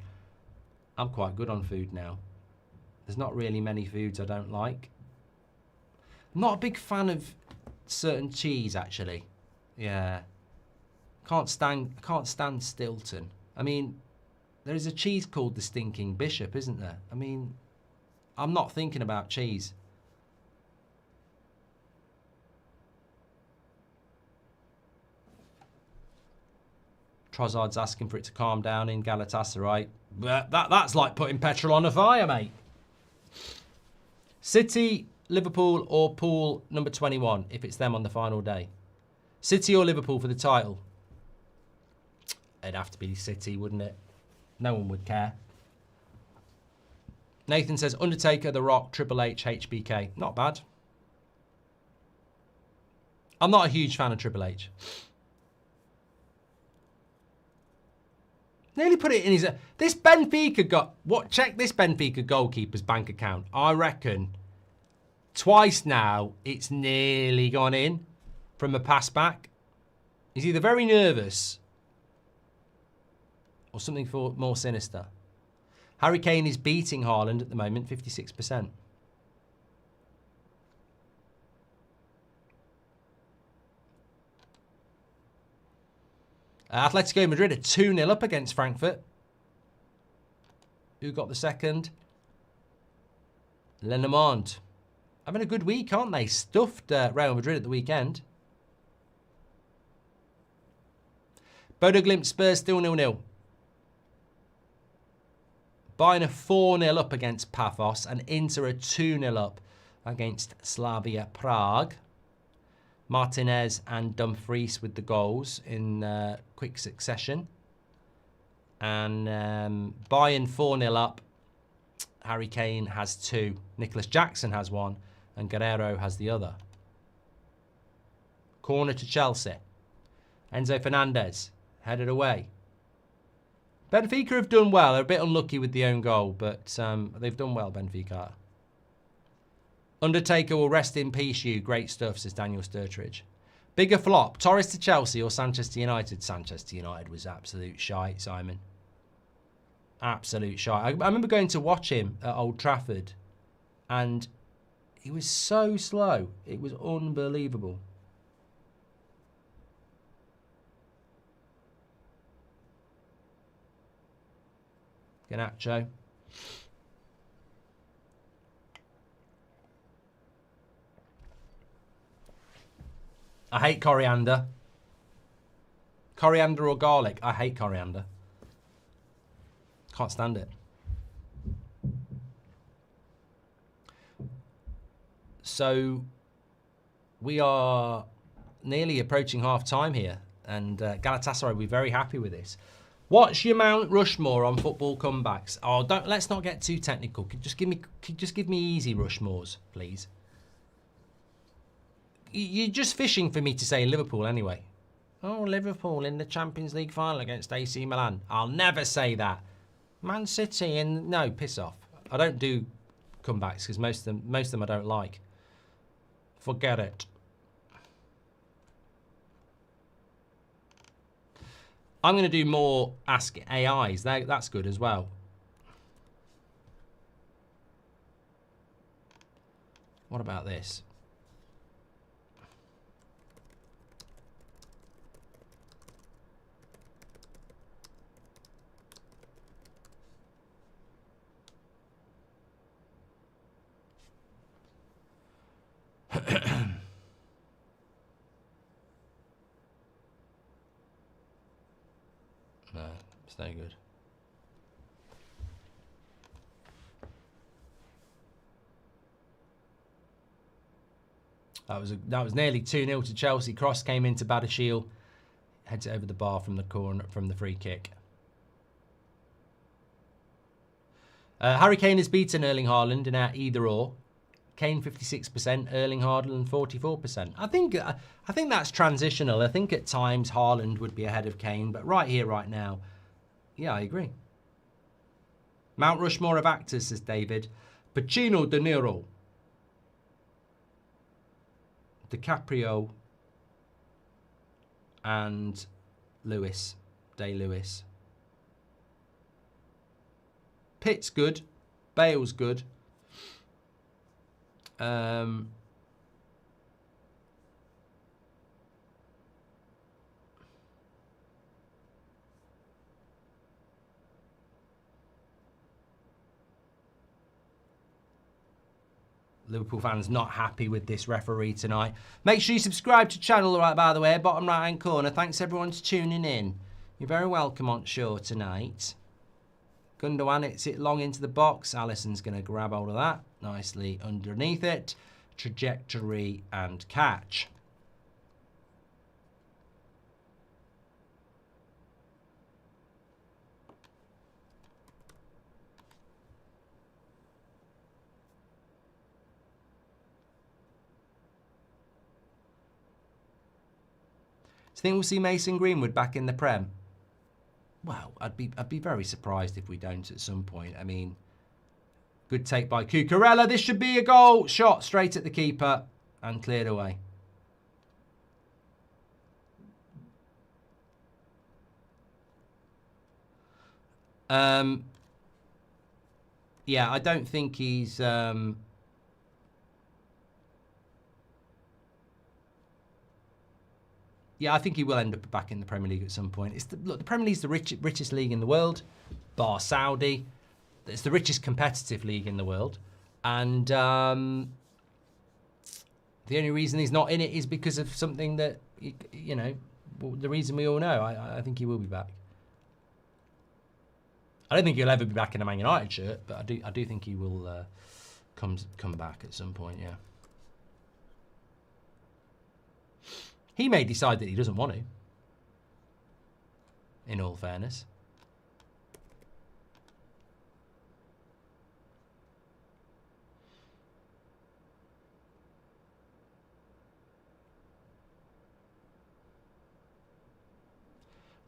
I'm quite good on food now. There's not really many foods I don't like. I'm not a big fan of certain cheese, actually. Yeah. Can't stand Stilton. I mean, there is a cheese called the Stinking Bishop, isn't there? I mean, I'm not thinking about cheese. Trossard's asking for it to calm down in Galatasaray. That's like putting petrol on a fire, mate. City, Liverpool, or pool number 21, if it's them on the final day. City or Liverpool for the title? It'd have to be City, wouldn't it? No one would care. Nathan says, Undertaker, The Rock, Triple H, HBK. Not bad. I'm not a huge fan of Triple H. Nearly put it in his... This Benfica got... What? Check this Benfica goalkeeper's bank account. I reckon twice now it's nearly gone in from a pass back. He's either very nervous or something more sinister. Harry Kane is beating Haaland at the moment, 56%. Atletico Madrid are 2-0 up against Frankfurt. Who got the second? Lenormand. Having a good week, aren't they? Stuffed Real Madrid at the weekend. Bodo Glimt Spurs still 0-0. Bayern are 4-0 up against Paphos, and Inter are 2-0 up against Slavia Prague. Martinez and Dumfries with the goals in quick succession. And Bayern 4-0 up. Harry Kane has 2. Nicholas Jackson has 1. And Guerrero has the other. Corner to Chelsea. Enzo Fernandez headed away. Benfica have done well. They're a bit unlucky with the own goal, but they've done well, Benfica. Undertaker will rest in peace, you. Great stuff, says Daniel Sturtridge. Bigger flop, Torres to Chelsea or Sanchez to United? Sanchez to United was absolute shite, Simon. Absolute shite. I remember going to watch him at Old Trafford, and he was so slow. It was unbelievable. Garnacho. I hate coriander. Coriander or garlic? I hate coriander. Can't stand it. So we are nearly approaching half time here, and Galatasaray will be very happy with this. What's your Mount Rushmore on football comebacks? Oh, let's not get too technical. Just give me easy Rushmores, please. You're just fishing for me to say Liverpool anyway. Oh, Liverpool in the Champions League final against AC Milan. I'll never say that. Man City and no, piss off. I don't do comebacks because most of them I don't like. Forget it. I'm going to do more Ask AIs. That's good as well. What about this? No, it's no good. That was nearly 2-0 to Chelsea. Cross came into Badiashile, heads it over the bar from the corner from the free kick. Harry Kane has beaten Erling Haaland in our either or. Kane 56%, Erling Haaland 44%. I think that's transitional. I think at times Haaland would be ahead of Kane, but right here, right now, yeah, I agree. Mount Rushmore of actors, says David. Pacino, De Niro, DiCaprio, and Day-Lewis. Pitt's good. Bale's good. Liverpool fans not happy with this referee tonight. Make sure you subscribe to the channel, right, by the way, bottom right hand corner. Thanks everyone for tuning in. You're very welcome on shore tonight. Gundogan hits it long into the box. Alisson's going to grab hold of that nicely underneath it. Trajectory and catch. Do you think we'll see Mason Greenwood back in the Prem? Well, I'd be very surprised if we don't at some point. I mean, good take by Cucurella. This should be a goal. Shot straight at the keeper and cleared away. Yeah, I don't think he's... Yeah, I think he will end up back in the Premier League at some point. Look, the Premier League's the richest league in the world, bar Saudi. It's the richest competitive league in the world. And the only reason he's not in it is because of something that, you know, the reason we all know. I think he will be back. I don't think he'll ever be back in a Man United shirt, but I do think he will come back at some point, yeah. He may decide that he doesn't want to, in all fairness.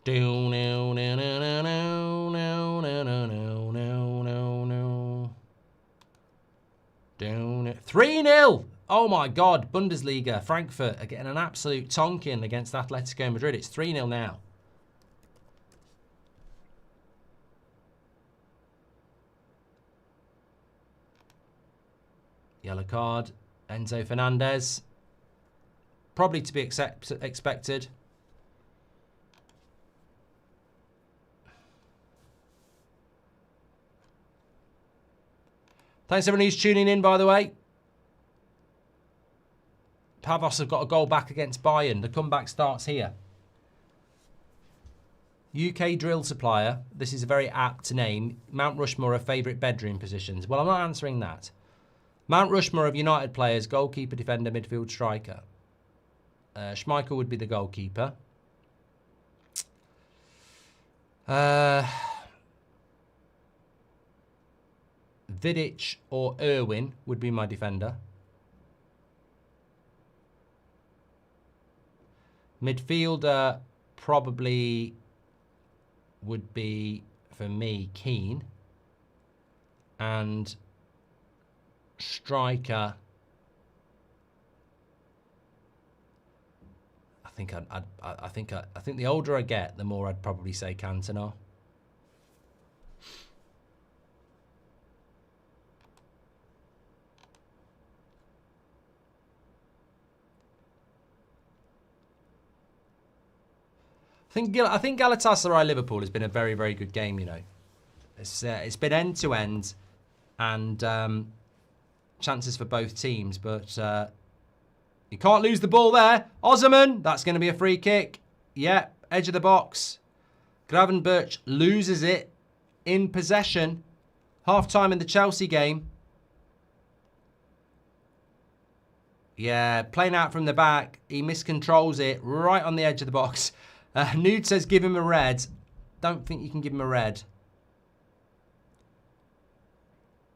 Do no no no no no no no no no no no. 3-0. Oh my God, Bundesliga, Frankfurt are getting an absolute tonking against Atletico Madrid. It's 3-0 now. Yellow card, Enzo Fernandez. Probably to be expected. Thanks everyone who's tuning in, by the way. Pavos have got a goal back against Bayern. The comeback starts here. UK drill supplier. This is a very apt name. Mount Rushmore of favourite bedroom positions. Well, I'm not answering that. Mount Rushmore of United players. Goalkeeper, defender, midfield, striker. Schmeichel would be the goalkeeper. Vidic or Irwin would be my defender. Midfielder probably would be, for me, Keane. And striker, I think the older I get, the more I'd probably say Cantona. I think Galatasaray Liverpool has been a very, very good game, you know. It's been end to end and chances for both teams, but you can't lose the ball there. Osman, that's going to be a free kick. Yeah, edge of the box. Gravenberch loses it in possession. Half time in the Chelsea game. Yeah, playing out from the back. He miscontrols it right on the edge of the box. Nude says give him a red. Don't think you can give him a red.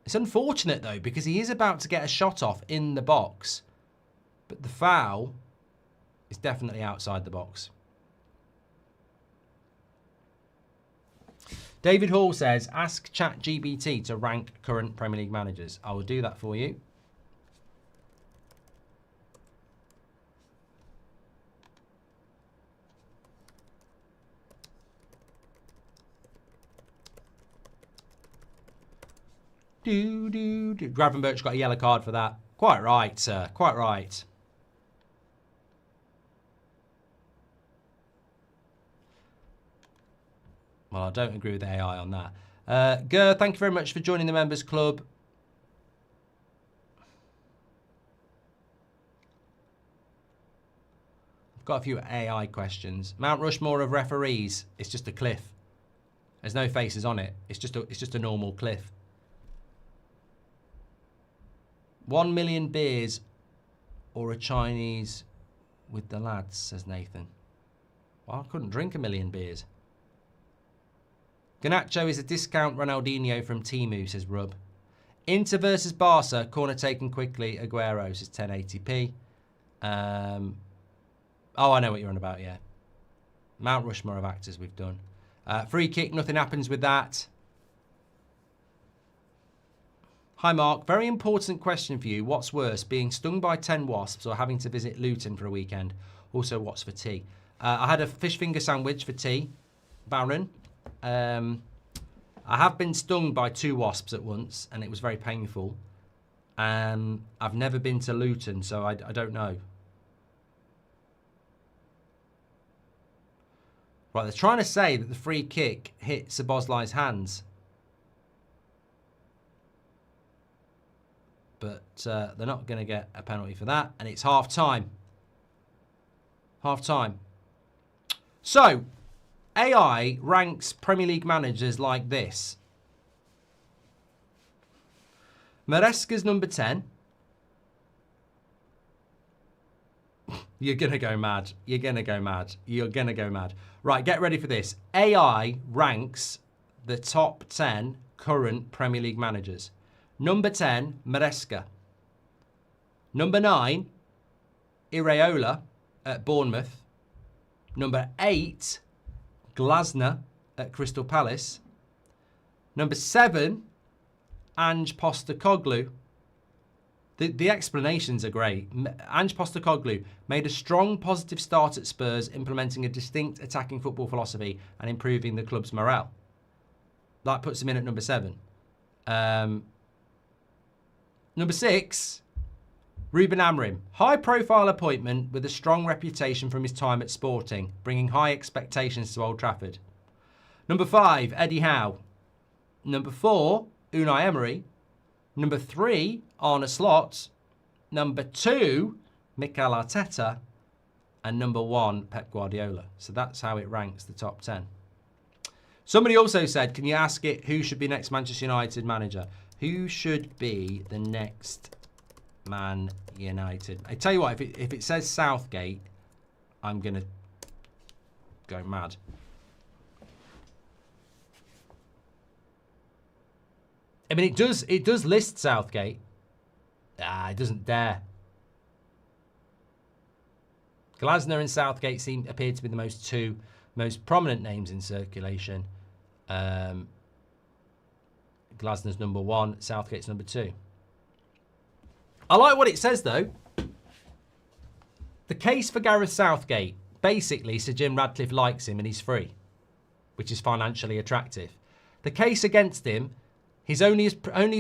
It's unfortunate, though, because he is about to get a shot off in the box. But the foul is definitely outside the box. David Hall says, ask ChatGPT to rank current Premier League managers. I will do that for you. Gravenberch got a yellow card for that. Quite right, sir. Quite right. Well, I don't agree with the AI on that. Gur, thank you very much for joining the Members Club. Got a few AI questions. Mount Rushmore of referees. It's just a cliff. There's no faces on it. It's just a normal cliff. 1 million beers or a Chinese with the lads, says Nathan. Well, I couldn't drink 1 million beers. Garnacho is a discount Ronaldinho from Temu, says Rub. Inter versus Barca, corner taken quickly. Aguero, says 1080p. Oh, I know what you're on about, yeah. Mount Rushmore of actors we've done. Free kick, nothing happens with that. Hi, Mark. Very important question for you. What's worse, being stung by 10 wasps or having to visit Luton for a weekend? Also, what's for tea? I had a fish finger sandwich for tea, Baron. I have been stung by 2 wasps at once, and it was very painful. I've never been to Luton, so I don't know. Right, they're trying to say that the free kick hit Szoboszlai's hands. But they're not going to get a penalty for that. And it's half time. Half time. So, AI ranks Premier League managers like this. Maresca's number 10. You're going to go mad. You're going to go mad. You're going to go mad. Right, get ready for this. AI ranks the top 10 current Premier League managers. Number 10, Maresca. Number 9, Iraola at Bournemouth. Number 8, Glasner at Crystal Palace. Number 7, Ange Postecoglou. The explanations are great. Ange Postecoglou made a strong positive start at Spurs, implementing a distinct attacking football philosophy and improving the club's morale. That puts him in at number 7. Number 6, Ruben Amorim. High-profile appointment with a strong reputation from his time at Sporting, bringing high expectations to Old Trafford. Number 5, Eddie Howe. Number 4, Unai Emery. Number 3, Arne Slot. Number 2, Mikel Arteta. And number 1, Pep Guardiola. So that's how it ranks the top 10. Somebody also said, can you ask it who should be next Manchester United manager? Who should be the next Man United? I tell you what, if it says Southgate, I'm going to go mad. I mean, it does list Southgate. It doesn't dare. Glasner and Southgate appear to be the two most prominent names in circulation. Glasner's number 1, Southgate's number 2. I like what it says, though. The case for Gareth Southgate. Basically, Sir Jim Radcliffe likes him and he's free, which is financially attractive. The case against him, his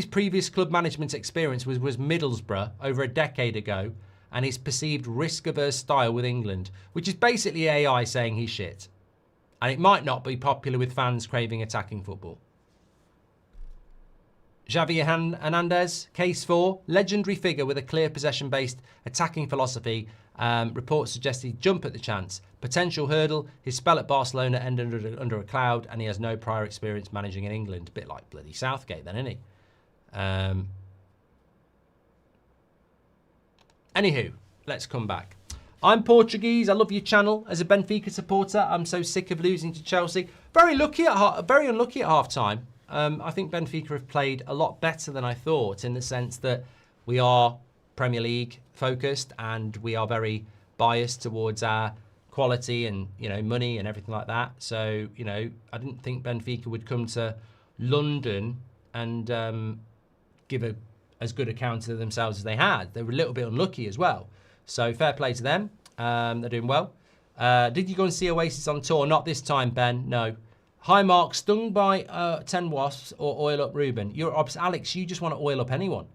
previous club management experience was Middlesbrough over a decade ago, and his perceived risk-averse style with England, which is basically AI saying he's shit. And it might not be popular with fans craving attacking football. Xavi Hernandez, case 4, legendary figure with a clear possession-based attacking philosophy. Reports suggest he'd jump at the chance. Potential hurdle, his spell at Barcelona ended under a cloud, and he has no prior experience managing in England. A bit like bloody Southgate then, isn't he? Anywho, let's come back. I'm Portuguese. I love your channel. As a Benfica supporter, I'm so sick of losing to Chelsea. Very unlucky at half time. I think Benfica have played a lot better than I thought, in the sense that we are Premier League focused and we are very biased towards our quality and, you know, money and everything like that. So, you know, I didn't think Benfica would come to London and give as good account of themselves as they had. They were a little bit unlucky as well. So fair play to them. They're doing well. Did you go and see Oasis on tour? Not this time, Ben. No. Hi, Mark. Stung by 10 wasps or oil up Ruben? Alex, you just want to oil up anyone.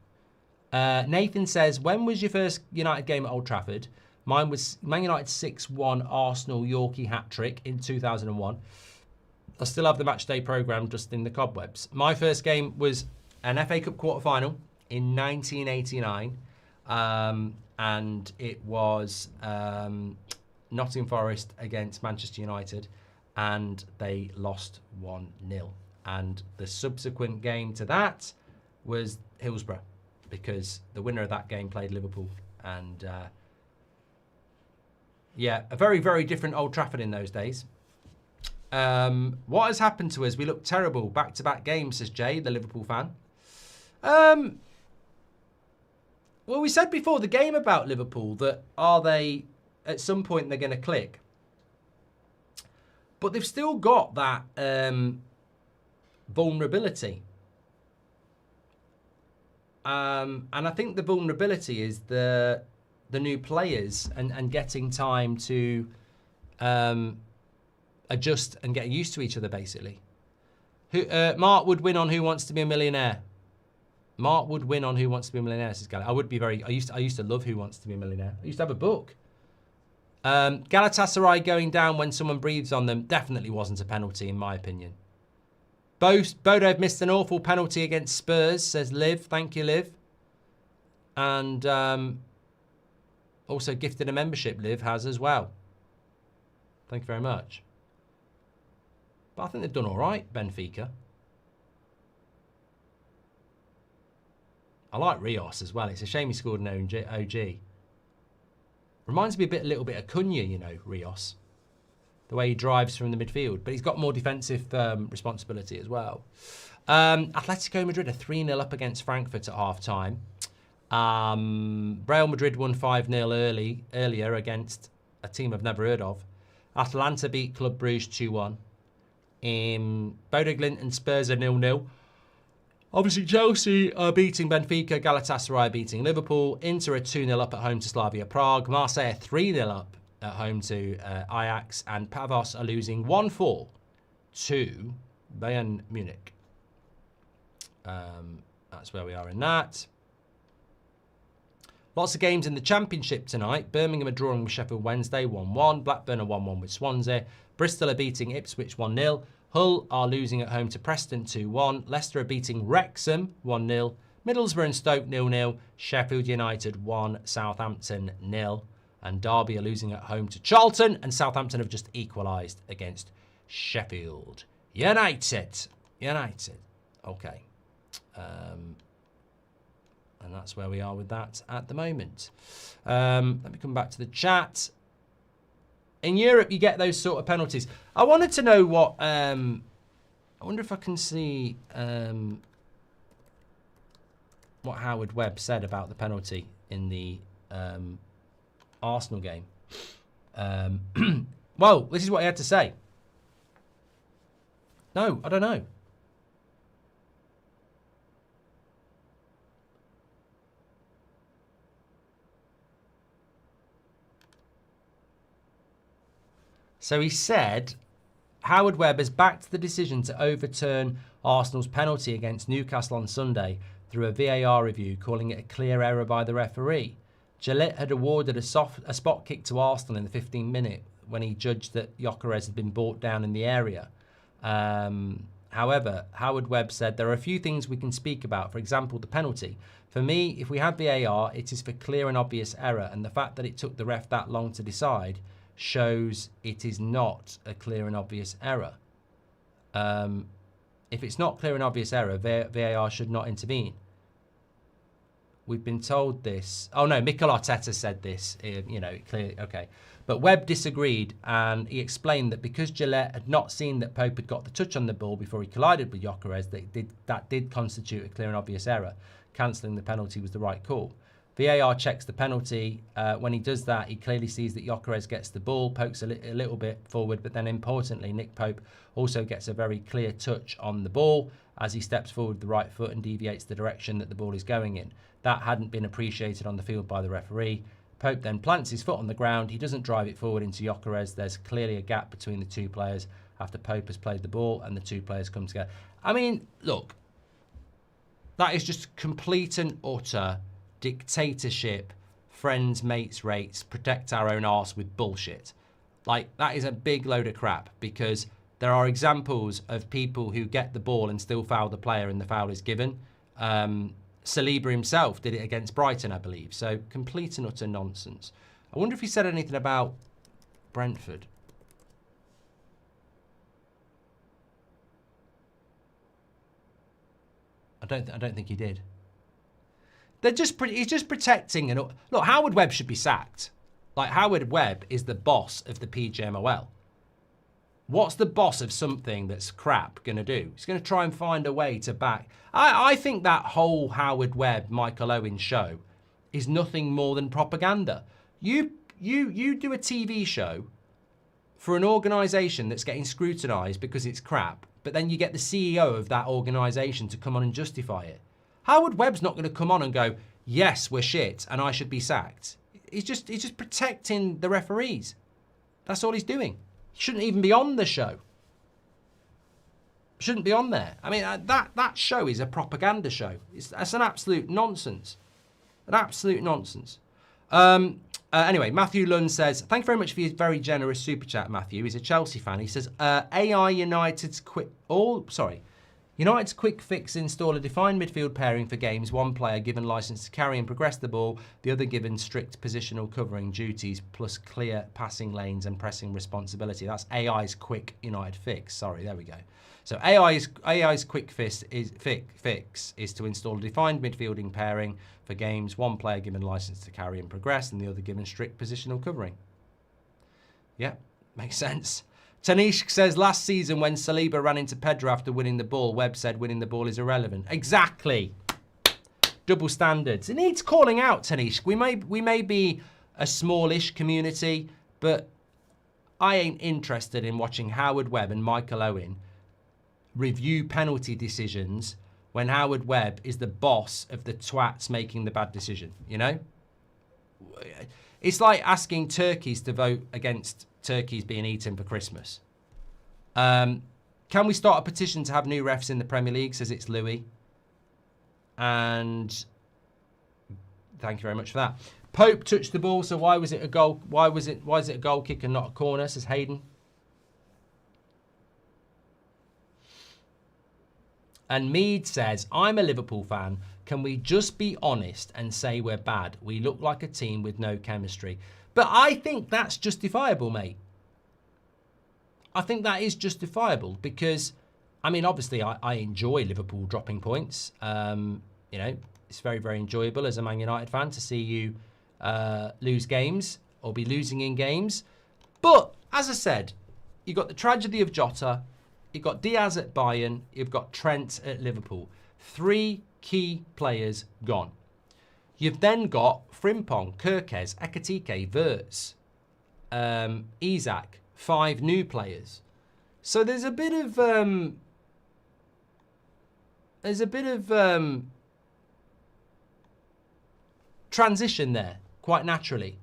Nathan says, when was your first United game at Old Trafford? Mine was Man United 6-1 Arsenal Yorkie hat-trick in 2001. I still have the match day programme just in the cobwebs. My first game was an FA Cup quarter-final in 1989. And it was Nottingham Forest against Manchester United, and they lost 1-0. And the subsequent game to that was Hillsborough, because the winner of that game played Liverpool. And yeah, a very, very different Old Trafford in those days. What has happened to us? We look terrible. Back-to-back games, says Jay, the Liverpool fan. Well, we said before the game about Liverpool that at some point they're going to click. But they've still got that vulnerability. And I think the vulnerability is the new players and getting time to adjust and get used to each other, basically. Mark would win on Who Wants to Be a Millionaire. Mark would win on Who Wants to Be a Millionaire, says Galatasaray. I would be very... I used to love Who Wants to Be a Millionaire. I used to have a book. Galatasaray going down when someone breathes on them definitely wasn't a penalty, in my opinion. Bodo have missed an awful penalty against Spurs, says Liv. Thank you, Liv. And also gifted a membership, Liv has as well. Thank you very much. But I think they've done all right, Benfica. I like Rios as well. It's a shame he scored an OG. Reminds me a little bit of Cunha, you know, Rios. The way he drives from the midfield. But he's got more defensive responsibility as well. Atletico Madrid are 3-0 up against Frankfurt at half-time. Real Madrid won 5-0 earlier against a team I've never heard of. Atalanta beat Club Brugge 2-1. Bodo Glimt and Spurs are 0-0. Obviously, Chelsea are beating Benfica, Galatasaray are beating Liverpool, Inter are 2-0 up at home to Slavia Prague, Marseille are 3-0 up at home to Ajax, and Pavos are losing 1-4 to Bayern Munich. That's where we are in that. Lots of games in the Championship tonight. Birmingham are drawing with Sheffield Wednesday 1-1, Blackburn are 1-1 with Swansea, Bristol are beating Ipswich 1-0, Hull are losing at home to Preston 2-1. Leicester are beating Wrexham 1-0. Middlesbrough and Stoke 0-0. Sheffield United 1, Southampton 0. And Derby are losing at home to Charlton. And Southampton have just equalised against Sheffield United. Okay. And that's where we are with that at the moment. Let me come back to the chat. In Europe, you get those sort of penalties. I wanted to know what... I wonder if I can see what Howard Webb said about the penalty in the Arsenal game. Well, this is what he had to say. No, I don't know. So he said, Howard Webb has backed the decision to overturn Arsenal's penalty against Newcastle on Sunday through a VAR review, calling it a clear error by the referee. Gillette had awarded a spot kick to Arsenal in the 15th minute when he judged that Gyökeres had been brought down in the area. However, Howard Webb said, there are a few things we can speak about. For example, the penalty. For me, if we have VAR, it is for clear and obvious error, and the fact that it took the ref that long to decide shows it is not a clear and obvious error. If it's not clear and obvious error, VAR should not intervene. We've been told this. Oh no, Mikel Arteta said this. Clearly, okay. But Webb disagreed, and he explained that because Gillette had not seen that Pope had got the touch on the ball before he collided with Gyökeres, that did constitute a clear and obvious error. Cancelling the penalty was the right call. VAR checks the penalty. When he does that, he clearly sees that Gyökeres gets the ball, pokes a little bit forward, but then importantly, Nick Pope also gets a very clear touch on the ball as he steps forward with the right foot and deviates the direction that the ball is going in. That hadn't been appreciated on the field by the referee. Pope then plants his foot on the ground. He doesn't drive it forward into Gyökeres. There's clearly a gap between the two players after Pope has played the ball and the two players come together. I mean, look, that is just complete and utter dictatorship, friends, mates, rates, protect our own arse with bullshit. Like, that is a big load of crap, because there are examples of people who get the ball and still foul the player and the foul is given. Saliba himself did it against Brighton, I believe. So complete and utter nonsense. I wonder if he said anything about Brentford. I don't think he did. He's just protecting. And look, Howard Webb should be sacked. Like, Howard Webb is the boss of the PGMOL. What's the boss of something that's crap going to do? He's going to try and find a way to back. I think that whole Howard Webb, Michael Owen show is nothing more than propaganda. You do a TV show for an organisation that's getting scrutinised because it's crap, but then you get the CEO of that organisation to come on and justify it. Howard Webb's not going to come on and go, yes, we're shit and I should be sacked. He's just protecting the referees. That's all he's doing. He shouldn't even be on the show. Shouldn't be on there. I mean, that show is a propaganda show. That's an absolute nonsense. An absolute nonsense. Anyway, Matthew Lund says, thank you very much for your very generous super chat, Matthew. He's a Chelsea fan. He says, United's quick fix install a defined midfield pairing for games. One player given license to carry and progress the ball, the other given strict positional covering duties plus clear passing lanes and pressing responsibility. That's AI's quick United fix. Sorry, there we go. So AI's quick fix is to install a defined midfielding pairing for games. One player given license to carry and progress, and the other given strict positional covering. Yeah, makes sense. Tanish says, last season when Saliba ran into Pedro after winning the ball, Webb said winning the ball is irrelevant. Exactly. Double standards. It needs calling out, Tanish. We may be a smallish community, but I ain't interested in watching Howard Webb and Michael Owen review penalty decisions when Howard Webb is the boss of the twats making the bad decision, you know? It's like asking turkeys to vote against turkeys being eaten for Christmas. Can we start a petition to have new refs in the Premier League? Says it's Louis. And thank you very much for that. Pope touched the ball, so why was it a goal? Why is it a goal kick and not a corner? Says Hayden. And Mead says, I'm a Liverpool fan. Can we just be honest and say we're bad? We look like a team with no chemistry. But I think that's justifiable, mate. I think that is justifiable because, I mean, obviously I enjoy Liverpool dropping points. You know, it's very, very enjoyable as a Man United fan to see you lose games or be losing in games. But, as I said, you've got the tragedy of Jota, you've got Diaz at Bayern, you've got Trent at Liverpool. 3 key players gone. You've then got Frimpong, Kirkes, Ekatike, Wirtz, Isak, 5 new players. So there's a bit of transition there, quite naturally,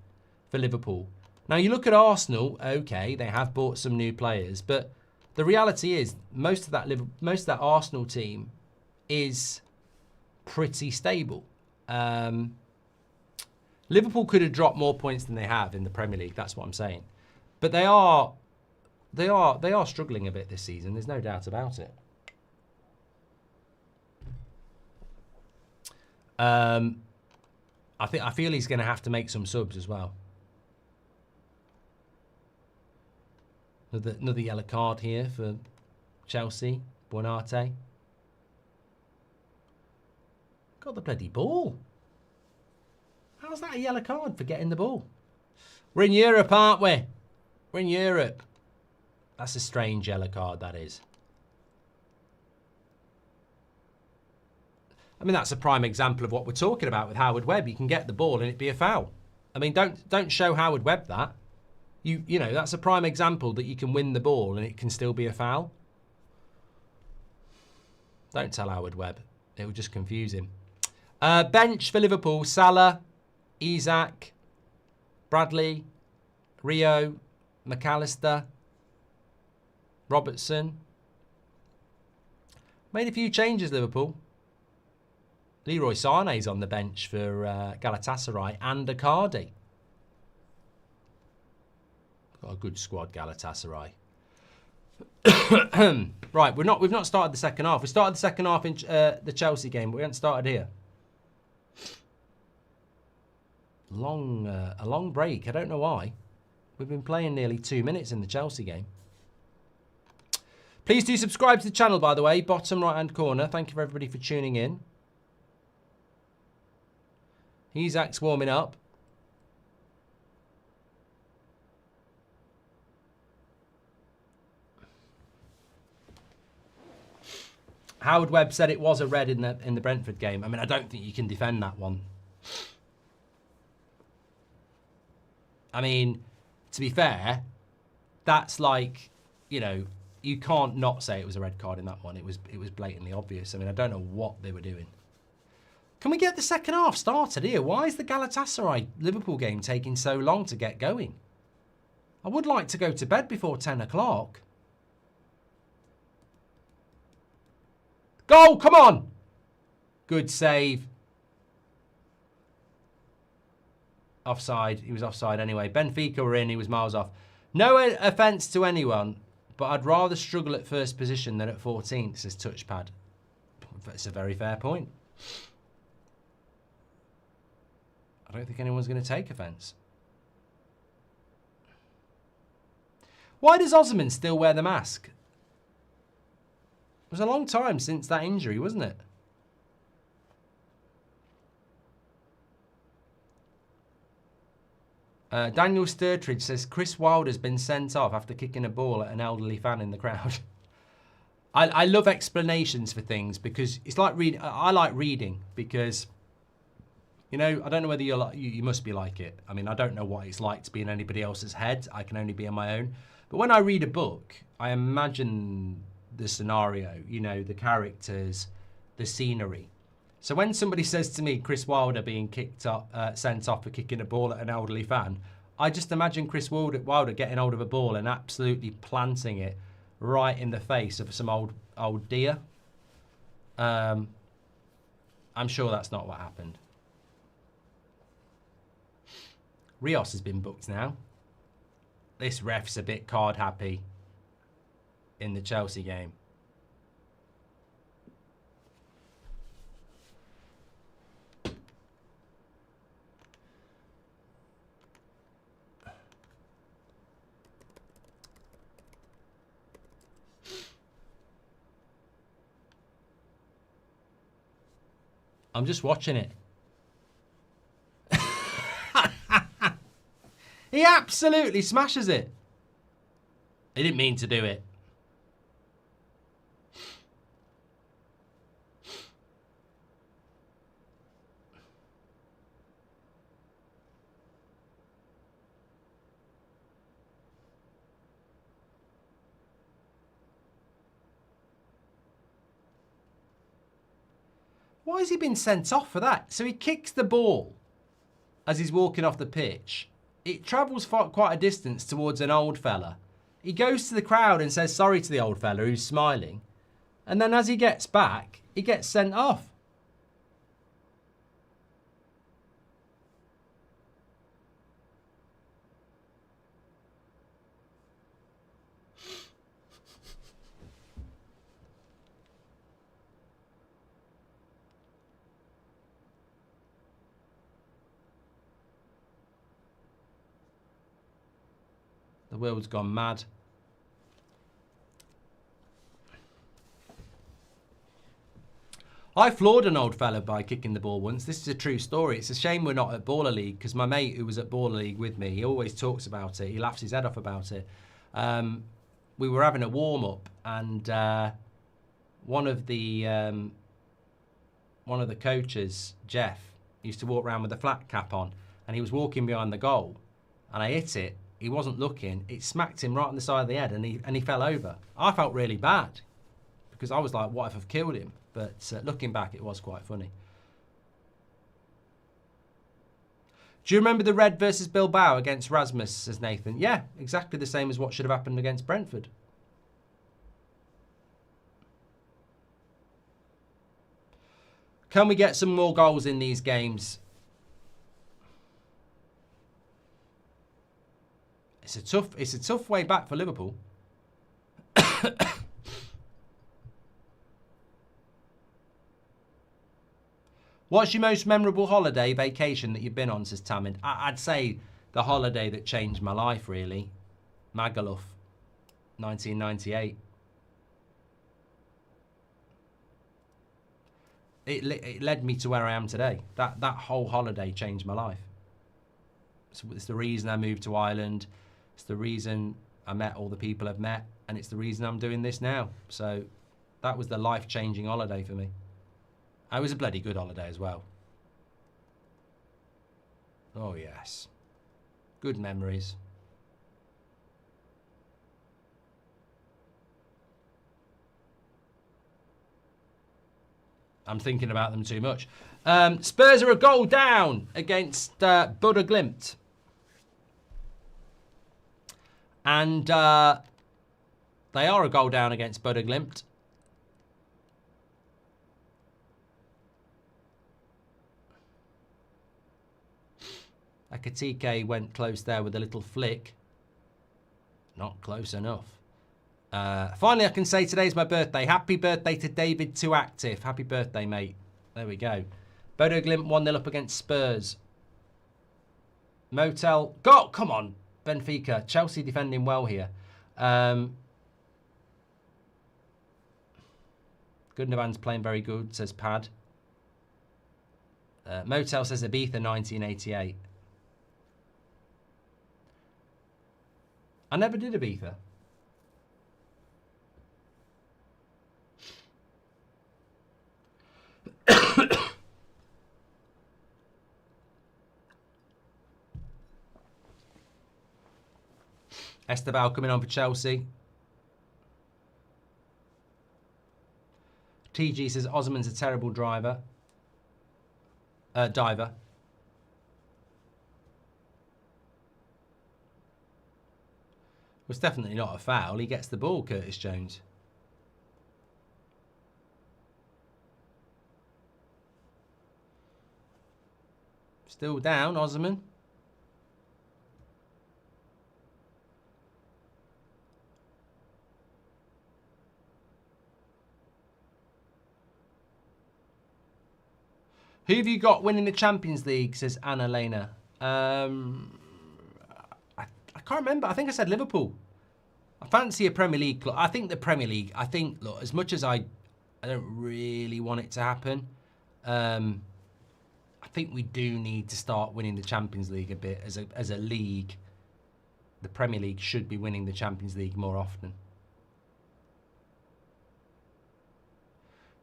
for Liverpool. Now you look at Arsenal. Okay, they have bought some new players, but the reality is most of that Arsenal team is pretty stable. Liverpool could have dropped more points than they have in the Premier League. That's what I'm saying. But they are struggling a bit this season. There's no doubt about it. I feel he's going to have to make some subs as well. Another yellow card here for Chelsea. Buonate. Got the bloody ball. How's that a yellow card for getting the ball? We're in Europe, aren't we? We're in Europe. That's a strange yellow card, that is. I mean, that's a prime example of what we're talking about with Howard Webb. You can get the ball and it'd be a foul. I mean, don't show Howard Webb that. You know, that's a prime example that you can win the ball and it can still be a foul. Don't tell Howard Webb. It will just confuse him. Bench for Liverpool, Salah, Isak, Bradley, Rio, McAllister, Robertson. Made a few changes, Liverpool. Leroy Sané's on the bench for Galatasaray and Icardi. Got a good squad, Galatasaray. Right, we've not started the second half. We started the second half in the Chelsea game, but we haven't started here. A long break. I don't know why. We've been playing nearly 2 minutes in the Chelsea game. Please do subscribe to the channel, by the way. Bottom right-hand corner. Thank you for everybody for tuning in. Isak's warming up. Howard Webb said it was a red in the Brentford game. I mean, I don't think you can defend that one. I mean, to be fair, that's like, you know, you can't not say it was a red card in that one. It was blatantly obvious. I mean, I don't know what they were doing. Can we get the second half started here? Why is the Galatasaray Liverpool game taking so long to get going? I would like to go to bed before 10 o'clock. Goal, come on! Good save. Offside. He was offside anyway. Benfica were in. He was miles off. No offence to anyone, but I'd rather struggle at first position than at 14th, says Touchpad. It's a very fair point. I don't think anyone's going to take offence. Why does Osman still wear the mask? It was a long time since that injury, wasn't it? Daniel Sturtridge says Chris Wilder's been sent off after kicking a ball at an elderly fan in the crowd. I love explanations for things because it's like reading. I like reading because, you know, I don't know whether you're like, you must be like it. I mean, I don't know what it's like to be in anybody else's head. I can only be in my own. But when I read a book, I imagine the scenario, you know, the characters, the scenery. So when somebody says to me, Chris Wilder being sent off for kicking a ball at an elderly fan, I just imagine Chris Wilder getting hold of a ball and absolutely planting it right in the face of some old deer. I'm sure that's not what happened. Rios has been booked now. This ref's a bit card happy in the Chelsea game. I'm just watching it. He absolutely smashes it. He didn't mean to do it. Why has he been sent off for that? So he kicks the ball as he's walking off the pitch. It travels quite a distance towards an old fella. He goes to the crowd and says sorry to the old fella who's smiling. And then as he gets back, he gets sent off. The world's gone mad. I floored an old fella by kicking the ball once. This is a true story. It's a shame we're not at Baller League because my mate who was at Baller League with me, he always talks about it. He laughs his head off about it. We were having a warm-up and one of the coaches, Jeff, used to walk around with a flat cap on and he was walking behind the goal and I hit it. He wasn't looking. It smacked him right on the side of the head and he fell over. I felt really bad because I was like, what if I've killed him? But looking back, it was quite funny. Do you remember the red versus Bilbao against Rasmus, says Nathan? Yeah, exactly the same as what should have happened against Brentford. Can we get some more goals in these games? It's a tough way back for Liverpool. What's your most memorable holiday vacation that you've been on, says Tamid? I'd say the holiday that changed my life, really. Magaluf, 1998. It led me to where I am today. That whole holiday changed my life. So it's the reason I moved to Ireland. It's the reason I met all the people I've met. And it's the reason I'm doing this now. So that was the life-changing holiday for me. It was a bloody good holiday as well. Oh, yes. Good memories. I'm thinking about them too much. Spurs are a goal down against Bodo Glimt. And they are a goal down against Bodo Glimt. Akatike went close there with a little flick. Not close enough. Finally, I can say today's my birthday. Happy birthday to David Too Active. Happy birthday, mate. There we go. Bodo Glimt 1-0 up against Spurs. Motel. Go! Come on, Benfica. Chelsea defending well here. Gundogan's playing very good, says Pad. Motel says Ibiza 1988. I never did Ibiza. Esteban coming on for Chelsea. TG says Osman's a terrible diver. It's definitely not a foul. He gets the ball, Curtis Jones. Still down, Osman. Who have you got winning the Champions League, says Anna Lena. I can't remember. I think I said Liverpool. I fancy a Premier League club. I think the Premier League, look, as much as I don't really want it to happen, I think we do need to start winning the Champions League a bit. As a league, the Premier League should be winning the Champions League more often.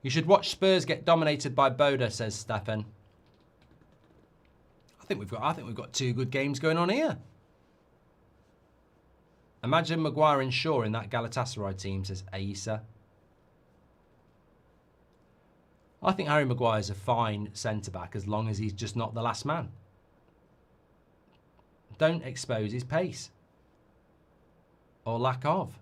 You should watch Spurs get dominated by Boda, says Stefan. I think we've got two good games going on here. Imagine Maguire and Shaw in that Galatasaray team, says Aisa. I think Harry Maguire's a fine centre-back as long as he's just not the last man. Don't expose his pace. Or lack of.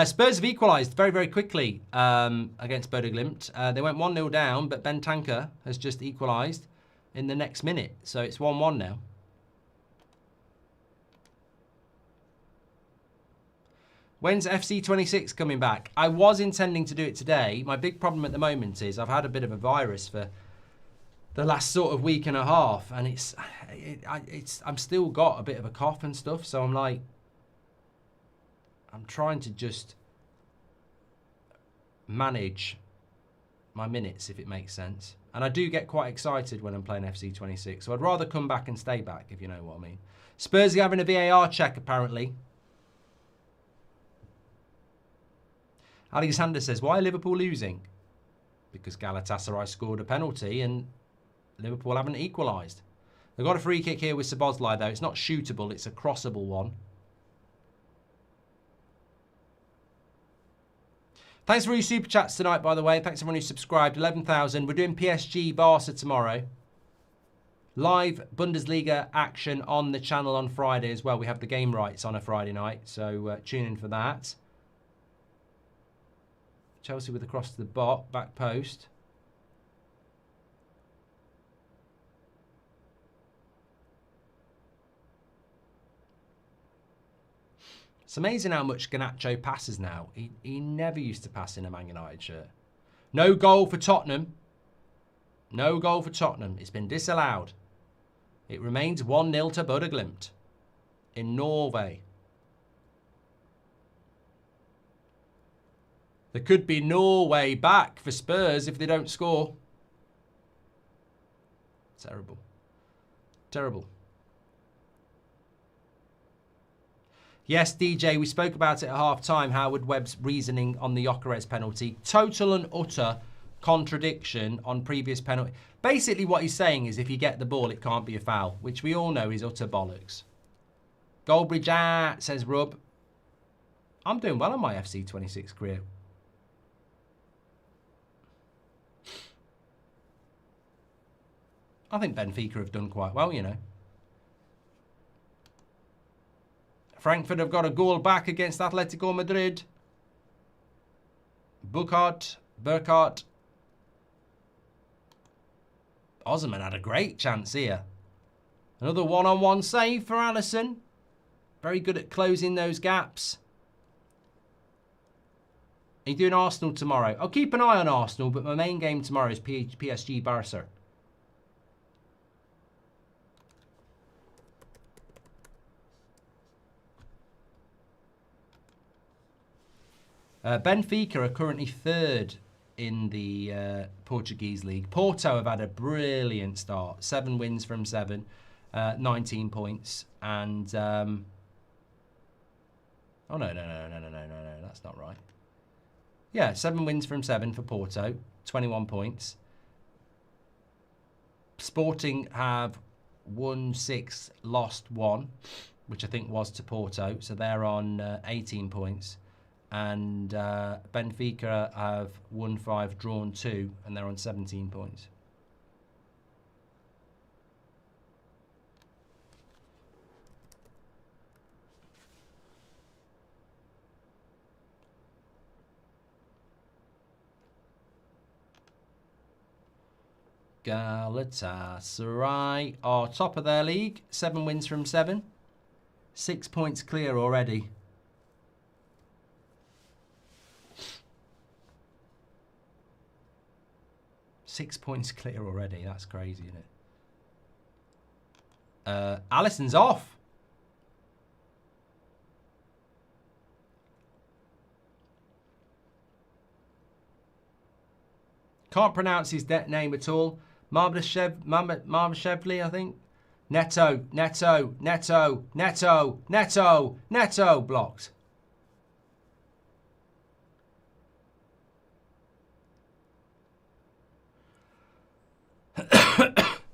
Spurs have equalised very, very quickly against Bodo Glimt. They went 1-0 down, but Ben Tanker has just equalised in the next minute. So it's 1-1 now. When's FC26 coming back? I was intending to do it today. My big problem at the moment is I've had a bit of a virus for the last sort of week and a half. And I'm still got a bit of a cough and stuff. So I'm like, I'm trying to just manage my minutes, if it makes sense. And I do get quite excited when I'm playing FC26. So I'd rather come back and stay back, if you know what I mean. Spurs are having a VAR check, apparently. Alexander says, why are Liverpool losing? Because Galatasaray scored a penalty and Liverpool haven't equalised. They've got a free kick here with Szoboszlai, though. It's not shootable, it's a crossable one. Thanks for your super chats tonight, by the way. Thanks everyone who subscribed. 11,000. We're doing PSG Barca tomorrow. Live Bundesliga action on the channel on Friday as well. We have the game rights on a Friday night, so tune in for that. Chelsea with a cross to the back post. It's amazing how much Garnacho passes now. He never used to pass in a Man United shirt. No goal for Tottenham. No goal for Tottenham. It's been disallowed. It remains 1-0 to Bodø/Glimt in Norway. There could be Norway back for Spurs if they don't score. Terrible. Terrible. Yes, DJ, we spoke about it at half-time, Howard Webb's reasoning on the Gyökeres penalty. Total and utter contradiction on previous penalty. Basically what he's saying is if you get the ball, it can't be a foul, which we all know is utter bollocks. Goldbridge, says Rub. I'm doing well on my FC26 career. I think Benfica have done quite well, you know. Frankfurt have got a goal back against Atletico Madrid. Burkhardt. Osman had a great chance here. Another one-on-one save for Alisson. Very good at closing those gaps. Are you doing Arsenal tomorrow? I'll keep an eye on Arsenal, but my main game tomorrow is PSG Barca. Benfica are currently third in the Portuguese league. Porto have had a brilliant start. 7 wins from 7, 19 points. And, oh, no, that's not right. Yeah, 7 wins from 7 for Porto, 21 points. Sporting have won 6, lost 1, which I think was to Porto. So they're on 18 points. And Benfica have won 5, drawn 2, and they're on 17 points. Galatasaray are top of their league, 7 wins from 7, 6 points clear already. Six points clear already. That's crazy, isn't it? Alisson's off. Can't pronounce his name at all. Marmashevli, I think. Neto blocked.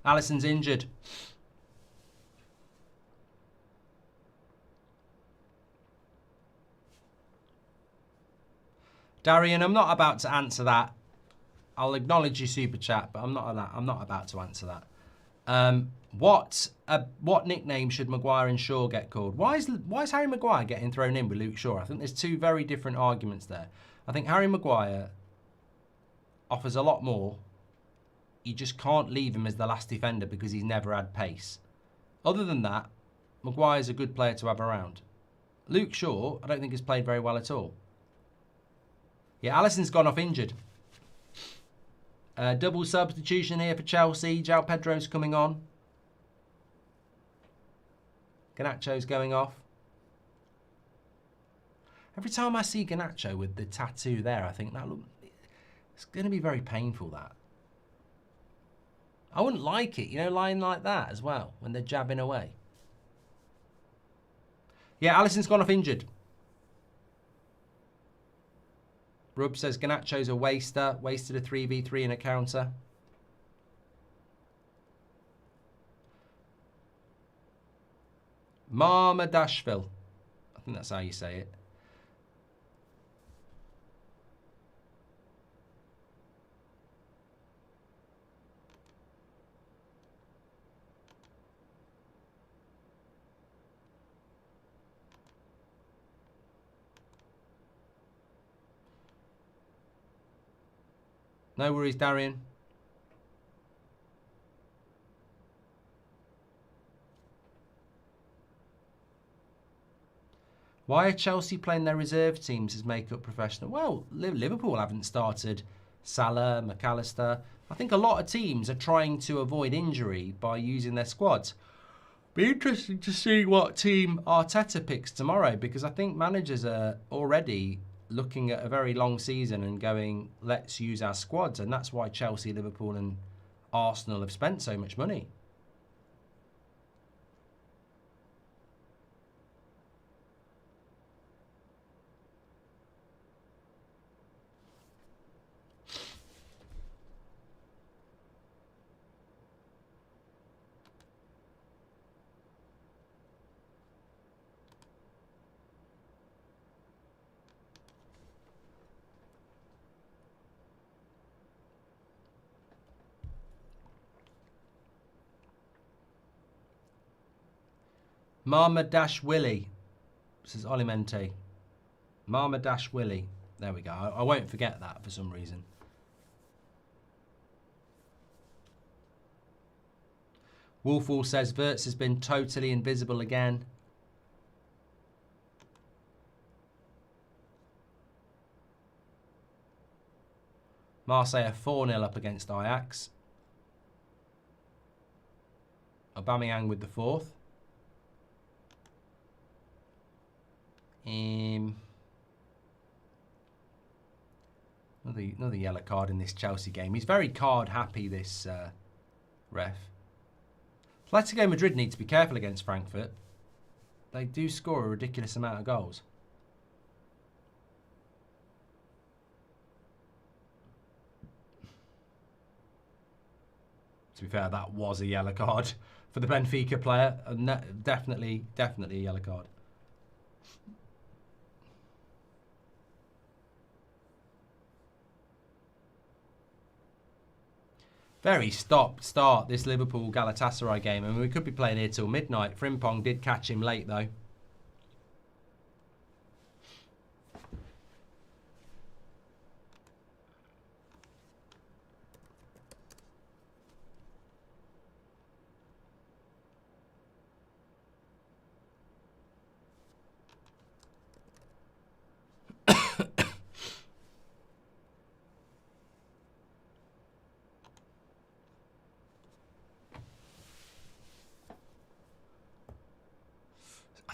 Alisson's injured. Darian, I'm not about to answer that. I'll acknowledge your super chat, but I'm not about to answer that. What nickname should Maguire and Shaw get called? Why is Harry Maguire getting thrown in with Luke Shaw? I think there's two very different arguments there. I think Harry Maguire offers a lot more. You just can't leave him as the last defender because he's never had pace. Other than that, Maguire's a good player to have around. Luke Shaw, I don't think has played very well at all. Yeah, Alisson's gone off injured. Double substitution here for Chelsea. João Pedro's coming on. Garnacho's going off. Every time I see Garnacho with the tattoo there, I think it's going to be very painful, that. I wouldn't like it, you know, lying like that as well, when they're jabbing away. Yeah, Alisson's gone off injured. Rub says Garnacho's a waster. Wasted a 3v3 in a counter. Marmadashville. I think that's how you say it. No worries, Darian. Why are Chelsea playing their reserve teams as make-up professional? Well, Liverpool haven't started Salah, McAllister. I think a lot of teams are trying to avoid injury by using their squads. Be interesting to see what team Arteta picks tomorrow, because I think managers are already looking at a very long season and going, let's use our squads. And that's why Chelsea, Liverpool and Arsenal have spent so much money. Marmadashvili, says Olimente. Marmadashvili. There we go. I won't forget that for some reason. Wolfwall says Wirtz has been totally invisible again. Marseille 4-0 up against Ajax. Aubameyang with the fourth. Another yellow card in this Chelsea game. He's very card happy, this ref. Atletico Madrid need to be careful against Frankfurt. They do score a ridiculous amount of goals. To be fair, that was a yellow card for the Benfica player. Definitely a yellow card. Very start this Liverpool Galatasaray game. I mean, we could be playing here till midnight. Frimpong did catch him late though.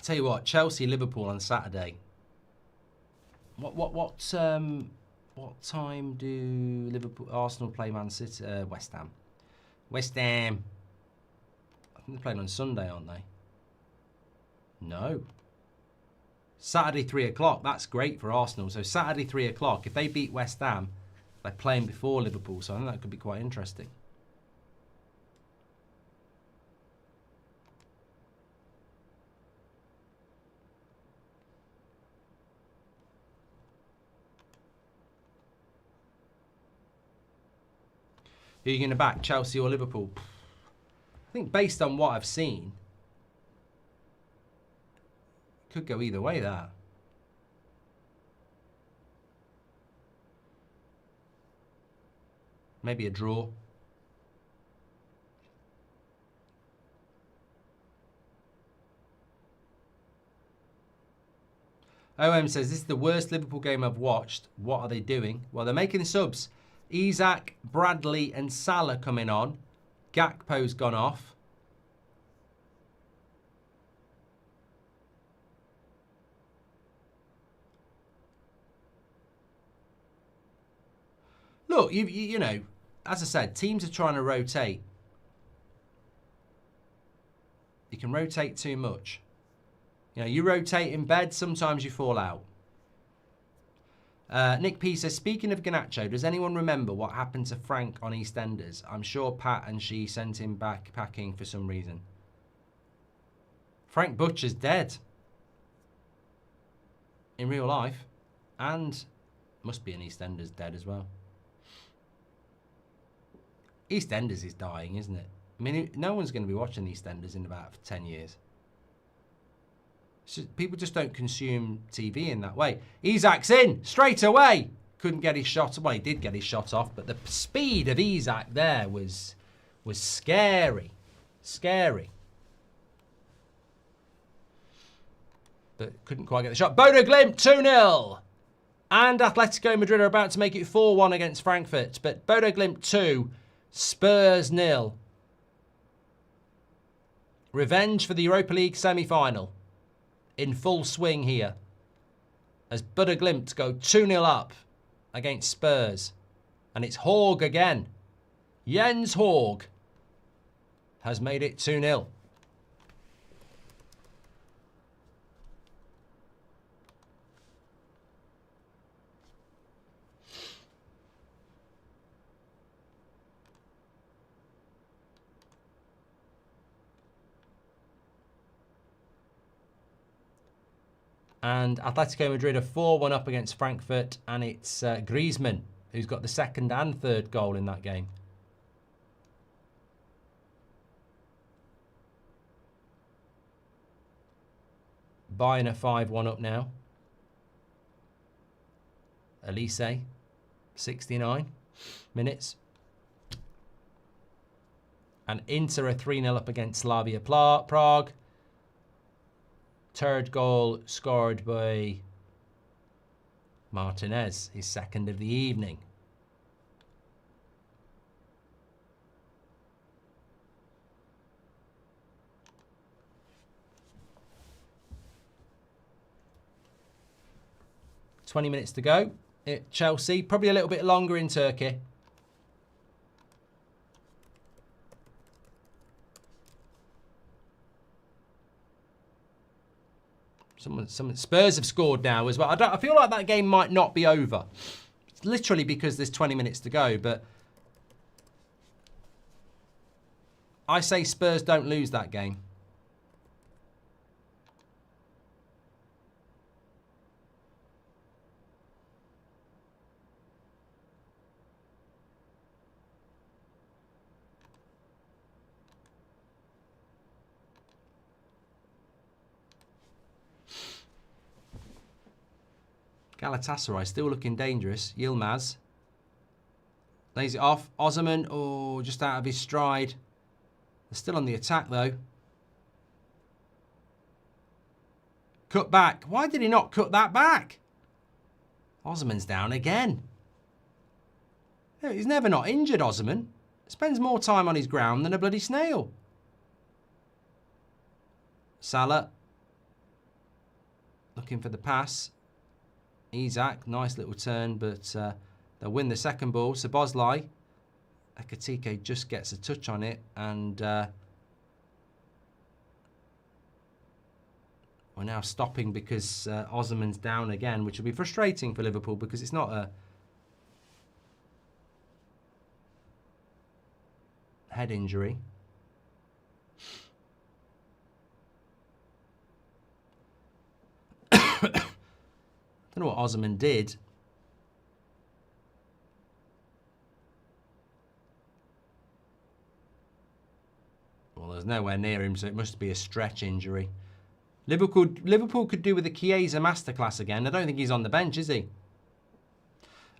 Tell you what, Chelsea Liverpool on Saturday. What time do Arsenal play Man City? West Ham. West Ham. I think they're playing on Sunday, aren't they? No. Saturday 3 o'clock. That's great for Arsenal. So Saturday 3 o'clock. If they beat West Ham, they're playing before Liverpool. So I think that could be quite interesting. Who are you going to back, Chelsea or Liverpool? I think based on what I've seen, could go either way there. Maybe a draw. OM says, this is the worst Liverpool game I've watched. What are they doing? Well, they're making subs. Isak, Bradley and Salah coming on. Gakpo's gone off. Look, you know, as I said, teams are trying to rotate. You can rotate too much. You know, you rotate in bed, sometimes you fall out. Nick P says, speaking of Garnacho, does anyone remember what happened to Frank on EastEnders? I'm sure Pat and she sent him back packing for some reason. Frank Butcher's dead. In real life. And must be in EastEnders dead as well. EastEnders is dying, isn't it? I mean, no one's going to be watching EastEnders in about 10 years. People just don't consume TV in that way. Isak's in straight away. Couldn't get his shot. Well, he did get his shot off, but the speed of Isak there was scary. Scary. But couldn't quite get the shot. Bodo Glimt 2-0. And Atletico Madrid are about to make it 4-1 against Frankfurt. But Bodo Glimt 2, Spurs 0. Revenge for the Europa League semi-final. In full swing here. As Butter Glimt go 2-0 up against Spurs. And it's Horg again. Jens Horg has made it 2-0. And Atletico Madrid are 4-1 up against Frankfurt. And it's Griezmann who's got the second and third goal in that game. Bayern are 5-1 up now. Elise, 69 minutes. And Inter are 3-0 up against Slavia Prague. Third goal scored by Martinez, his second of the evening. "20 minutes to go at Chelsea. Probably a little bit longer in Turkey. Some Spurs have scored now as well. I feel like that game might not be over. It's literally because there's 20 minutes to go, but I say Spurs don't lose that game. Galatasaray still looking dangerous. Yilmaz lays it off. Osimhen, oh, just out of his stride. They're still on the attack though. Cut back. Why did he not cut that back? Osimhen's down again. He's never not injured, Osimhen. Spends more time on his ground than a bloody snail. Salah looking for the pass. Isak, nice little turn, but they'll win the second ball. Szoboszlai, Ekitike just gets a touch on it, and we're now stopping because Osimhen's down again, which will be frustrating for Liverpool because it's not a head injury. I don't know what Osimhen did. Well, there's nowhere near him, so it must be a stretch injury. Liverpool could do with a Chiesa masterclass again. I don't think he's on the bench, is he?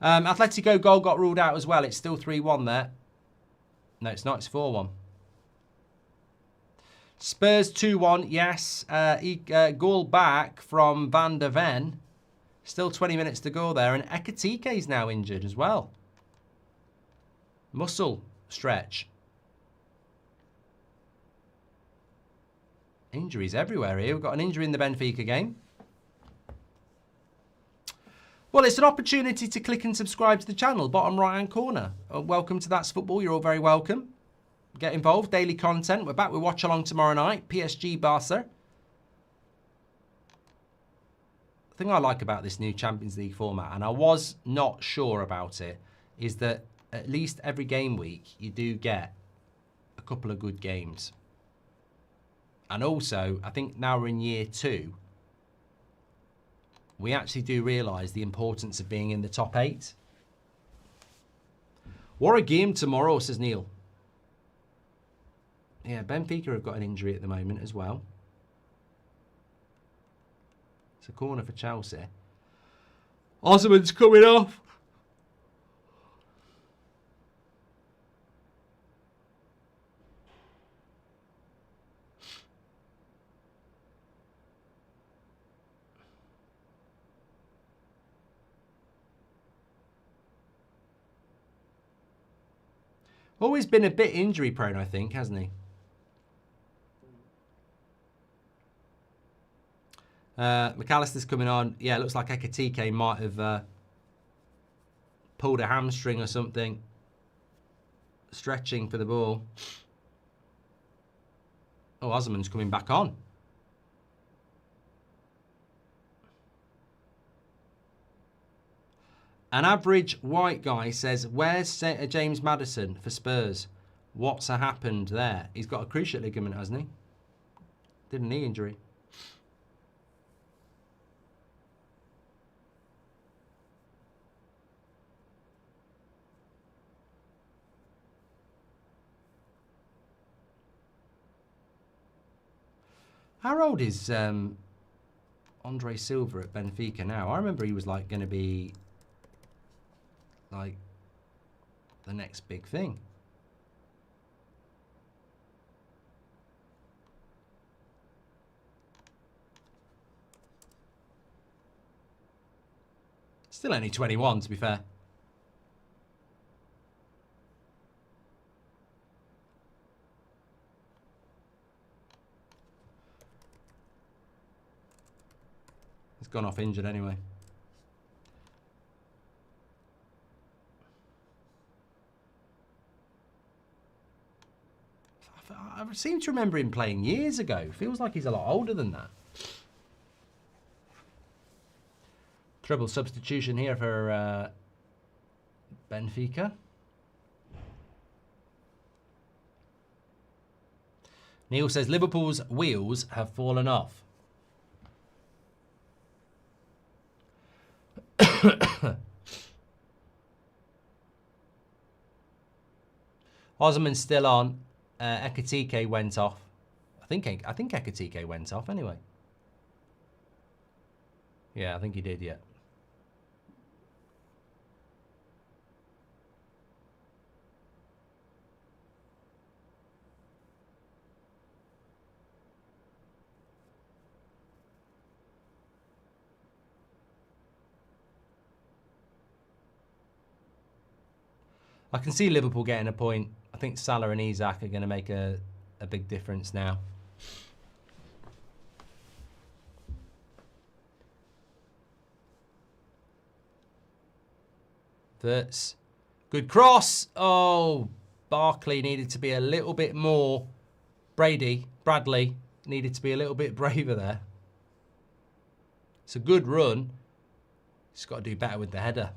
Atletico goal got ruled out as well. It's still 3-1 there. No, it's not. It's 4-1. Spurs 2-1. Yes. Goal back from Van der Ven. Still 20 minutes to go there. And Ekitike is now injured as well. Muscle stretch. Injuries everywhere here. We've got an injury in the Benfica game. Well, it's an opportunity to click and subscribe to the channel, bottom right-hand corner. Welcome to That's Football. You're all very welcome. Get involved. Daily content. We're back with Watchalong tomorrow night. PSG Barca. The thing I like about this new Champions League format, and I was not sure about it, is that at least every game week you do get a couple of good games. And also, I think now we're in year 2, we actually do realise the importance of being in the top 8. What a game tomorrow, says Neil. Yeah, Benfica have got an injury at the moment as well. It's a corner for Chelsea. Osimhen's coming off. Always been a bit injury prone, I think, hasn't he? McAllister's coming on. Yeah, it looks like Ekitike might have pulled a hamstring or something. Stretching for the ball. Oh, Osman's coming back on. An average white guy says, where's James Maddison for Spurs? What's happened there? He's got a cruciate ligament, hasn't he? Did a knee injury. How old is Andre Silva at Benfica now? I remember he was like going to be like the next big thing. Still only 21, to be fair. He's gone off injured anyway. I seem to remember him playing years ago. Feels like he's a lot older than that. Triple substitution here for Benfica. Neil says Liverpool's wheels have fallen off. Osman's still on. Ekitike went off. I think Ekitike went off anyway. Yeah, I think he did, yeah. I can see Liverpool getting a point. I think Salah and Isak are going to make a big difference now. That's good cross. Oh, Barkley needed to be a little bit more. Bradley needed to be a little bit braver there. It's a good run. He's got to do better with the header.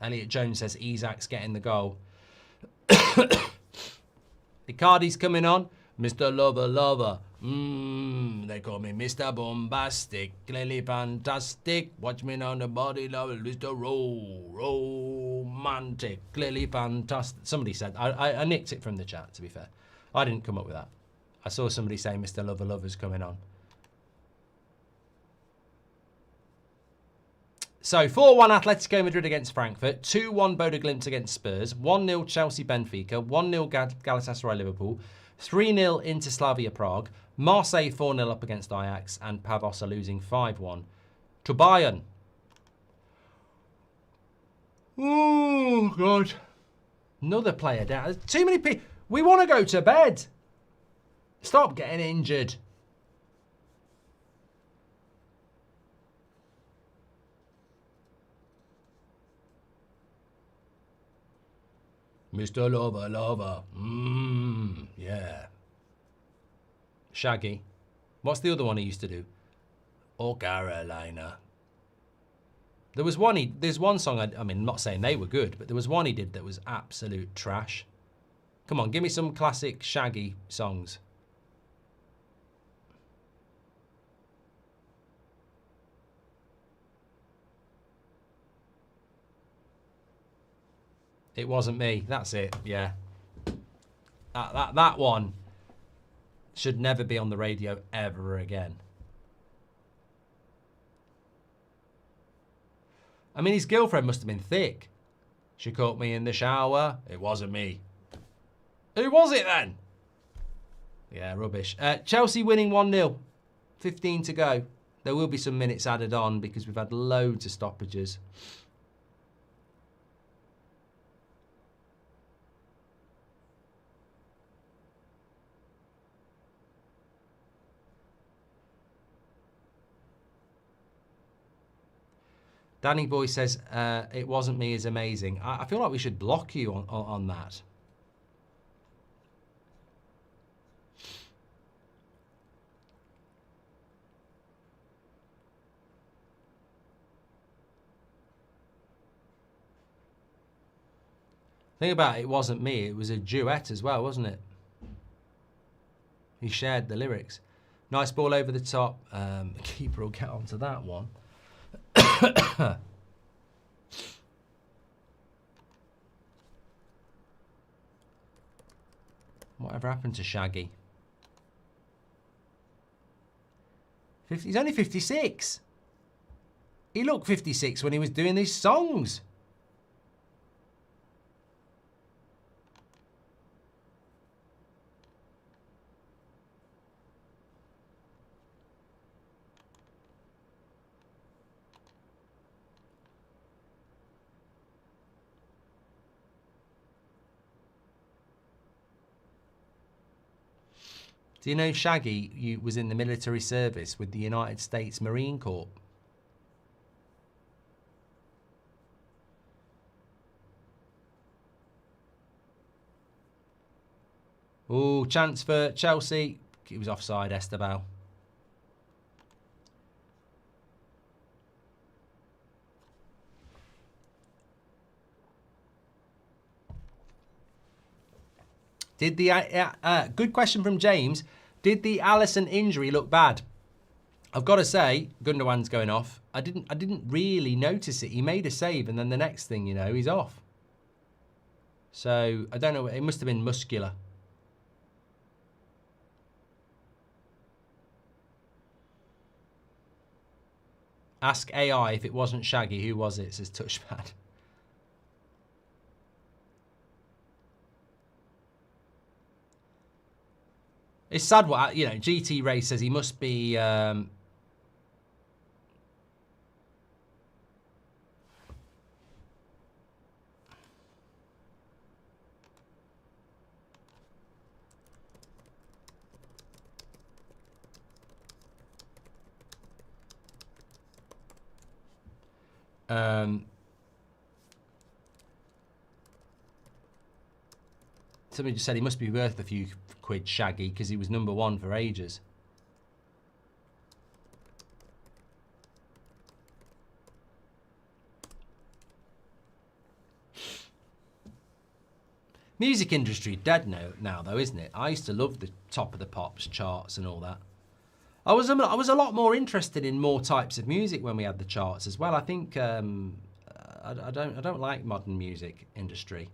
Elliot Jones says Isak's getting the goal. Icardi's coming on. Mr. Lover. They call me Mr. Bombastic. Clearly fantastic. Watch me on the body level. Mr. Romantic. Clearly fantastic. Somebody said, I nicked it from the chat, to be fair. I didn't come up with that. I saw somebody say Mr. Lover's coming on. So, 4-1 Atletico Madrid against Frankfurt, 2-1 Bodo Glimt against Spurs, 1-0 Chelsea Benfica, 1-0 Galatasaray Liverpool, 3-0 Inter Slavia Prague, Marseille 4-0 up against Ajax, and Pavos are losing 5-1 to Bayern. Oh, God. Another player down. There's too many people. We want to go to bed. Stop getting injured. Mr. Lover. Yeah. Shaggy. What's the other one he used to do? Oh, Carolina. There's one song, I mean, I'm not saying they were good, but there was one he did that was absolute trash. Come on, give me some classic Shaggy songs. It wasn't me. That's it. Yeah. That one should never be on the radio ever again. I mean, his girlfriend must have been thick. She caught me in the shower. It wasn't me. Who was it then? Yeah, rubbish. Chelsea winning 1-0. 15 to go. There will be some minutes added on because we've had loads of stoppages. Danny Boy says, it wasn't me is amazing. I feel like we should block you on that. Think about it wasn't me, it was a duet as well, wasn't it? He shared the lyrics. Nice ball over the top. Keeper will get onto that one. Whatever happened to Shaggy? He's only 56. He looked 56 when he was doing these songs. Do you know Shaggy was in the military service with the United States Marine Corps? Oh, chance for Chelsea. He was offside, Esteban. Did the good question from James? Did the Alisson injury look bad? I've got to say, Gundogan's going off. I didn't really notice it. He made a save, and then the next thing you know, he's off. So I don't know. It must have been muscular. Ask AI if it wasn't Shaggy. Who was it? Says Touchpad. It's sad what, you know, GT Ray says he must be... somebody just said he must be worth a few quid, Shaggy, because he was #1 for ages. Music industry dead now though, isn't it? I used to love the Top of the Pops charts and all that. I was a lot more interested in more types of music when we had the charts as well. I think I don't like modern music industry.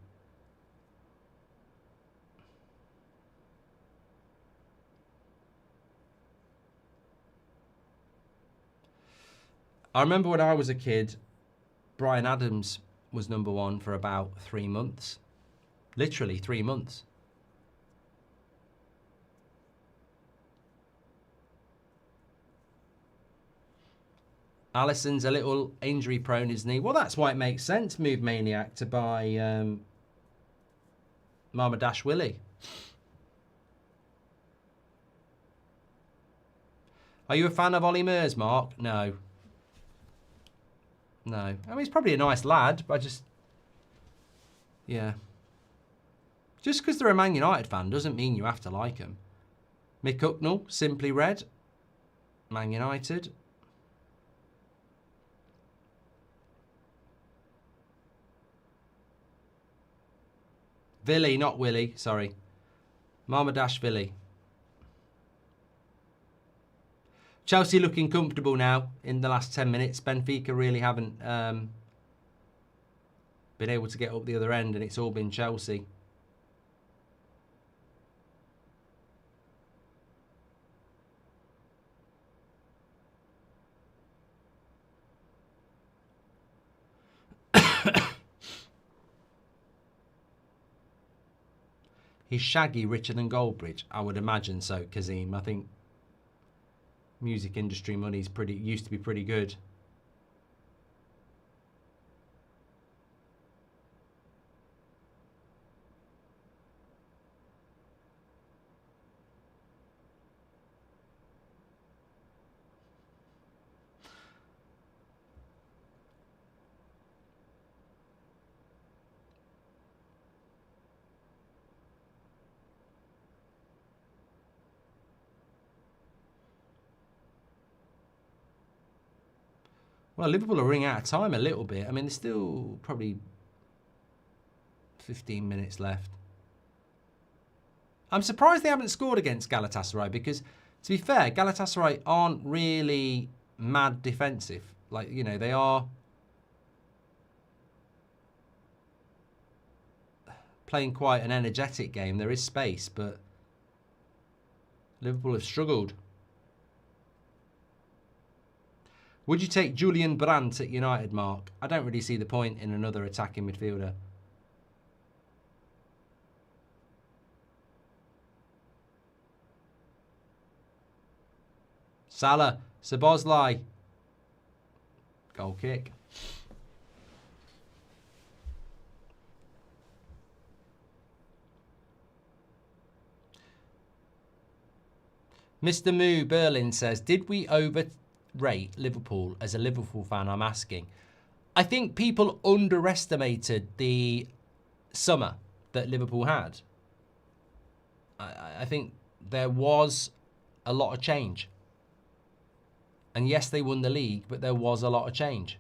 I remember when I was a kid, Bryan Adams was #1 for about 3 months. Literally 3 months. Alisson's a little injury prone, isn't he? Well, that's why it makes sense, Move Maniac, to buy Mama Dash Willie. Are you a fan of Ollie Murs, Mark? No. No. I mean, he's probably a nice lad, but I just... Yeah. Just because they're a Man United fan doesn't mean you have to like them. Mick Hucknall, Simply Red. Man United. Villy, not Willie, sorry. Marmadashvili. Chelsea looking comfortable now in the last 10 minutes. Benfica really haven't been able to get up the other end, and it's all been Chelsea. Is Shaggy richer than Goldbridge? I would imagine so, Kazim. I think Music industry money's used to be pretty good. Well, Liverpool are running out of time a little bit. I mean, there's still probably 15 minutes left. I'm surprised they haven't scored against Galatasaray because, to be fair, Galatasaray aren't really mad defensive. Like, you know, they are playing quite an energetic game. There is space, but Liverpool have struggled. Would you take Julian Brandt at United, Mark? I don't really see the point in another attacking midfielder. Salah, Szoboszlai. Goal kick. Mr. Moo Berlin says, did we overrate Liverpool? As a Liverpool fan, I'm asking. I think people underestimated the summer that Liverpool had. I think there was a lot of change. And yes, they won the league, but there was a lot of change.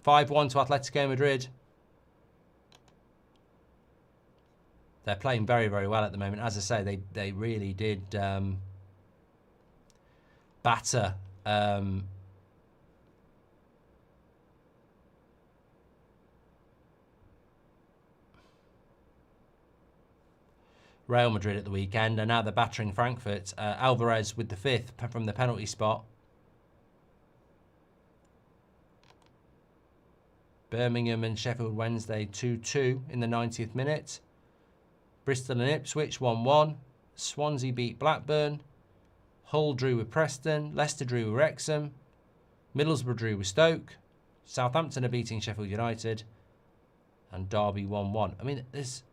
(5-1) to Atletico Madrid. They're playing very, very well at the moment. As I say, they really did batter Real Madrid at the weekend, and now they're battering Frankfurt. Alvarez with the 5th from the penalty spot. Birmingham and Sheffield Wednesday 2-2 in the 90th minute. Bristol and Ipswich 1-1. Swansea beat Blackburn. Hull drew with Preston. Leicester drew with Wrexham. Middlesbrough drew with Stoke. Southampton are beating Sheffield United. And Derby 1-1. I mean, there's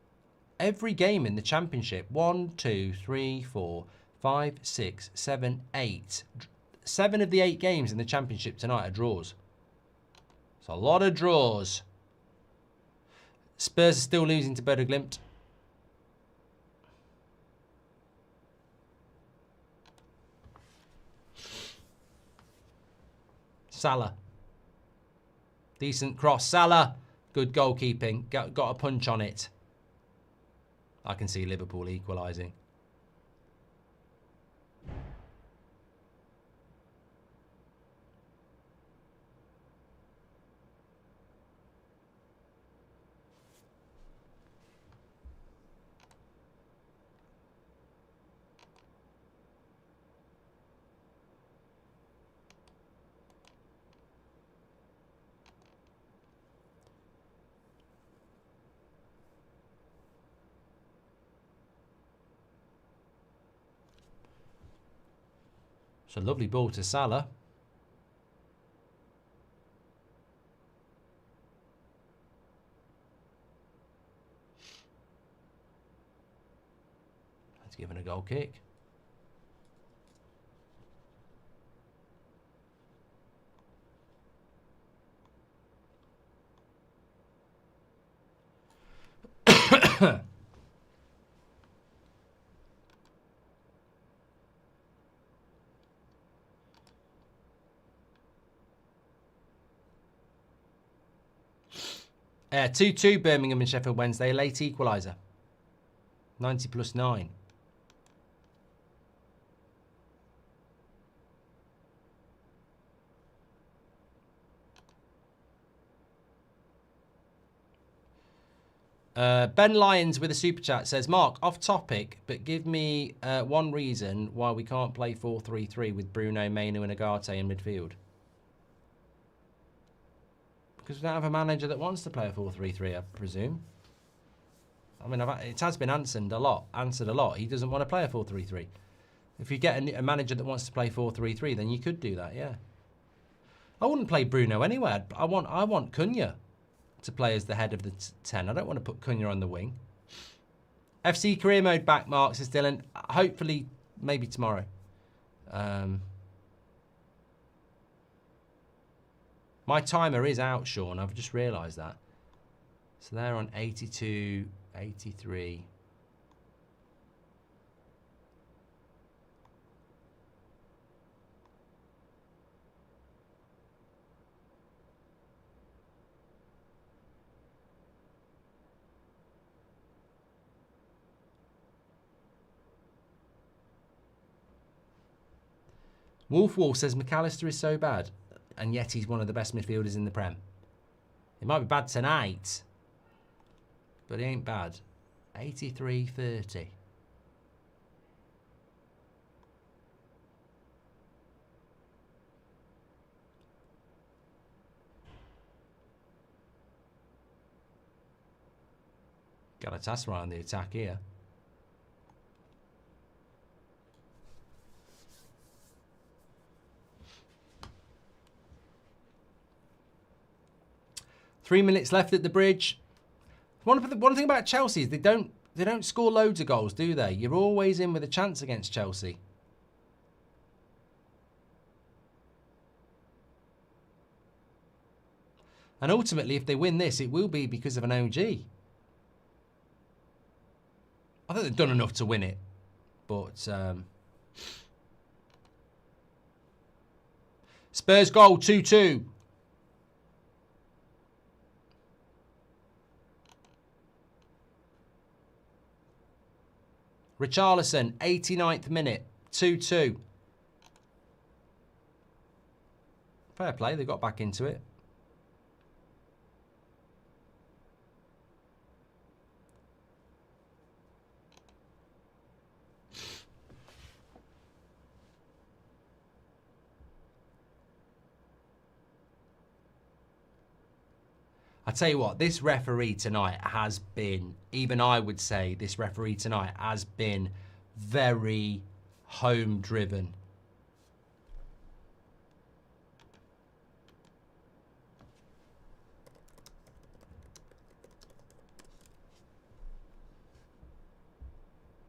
every game in the Championship. 1, 2, 3, 4, 5, 6, 7, 8. 7 of the 8 games in the Championship tonight are draws. It's a lot of draws. Spurs are still losing to Bodo Glimt. Salah. Decent cross. Salah. Good goalkeeping. Got a punch on it. I can see Liverpool equalising. It's a lovely ball to Salah. That's given a goal kick. Yeah, 2-2 Birmingham and Sheffield Wednesday, late equaliser. 90 plus 9. Ben Lyons with a super chat says, Mark, off topic, but give me one reason why we can't play 4-3-3 with Bruno, Mainu and Agate in midfield. Because we don't have a manager that wants to play a 4-3-3, I presume. I mean, it has been answered a lot. He doesn't want to play a 4-3-3. If you get a manager that wants to play 4-3-3, then you could do that, yeah. I wouldn't play Bruno anyway. I want Cunha to play as the head of the 10. I don't want to put Cunha on the wing. FC career mode back, Mark, says Dylan. Hopefully, maybe tomorrow. My timer is out, Sean. I've just realised that. So they're on 82, 83. Wolf says McAllister is so bad, and yet he's one of the best midfielders in the Prem. He might be bad tonight, but he ain't bad. 83-30. Galatasaray on the attack here. Three minutes left at the bridge. One thing about Chelsea is they don't score loads of goals, do they? You're always in with a chance against Chelsea. And ultimately, if they win this, it will be because of an OG. I think they've done enough to win it, but Spurs goal 2-2. Richarlison, 89th minute, 2-2. Fair play, they got back into it. I tell you what, this referee tonight has been, even I would say, this referee tonight has been very home-driven.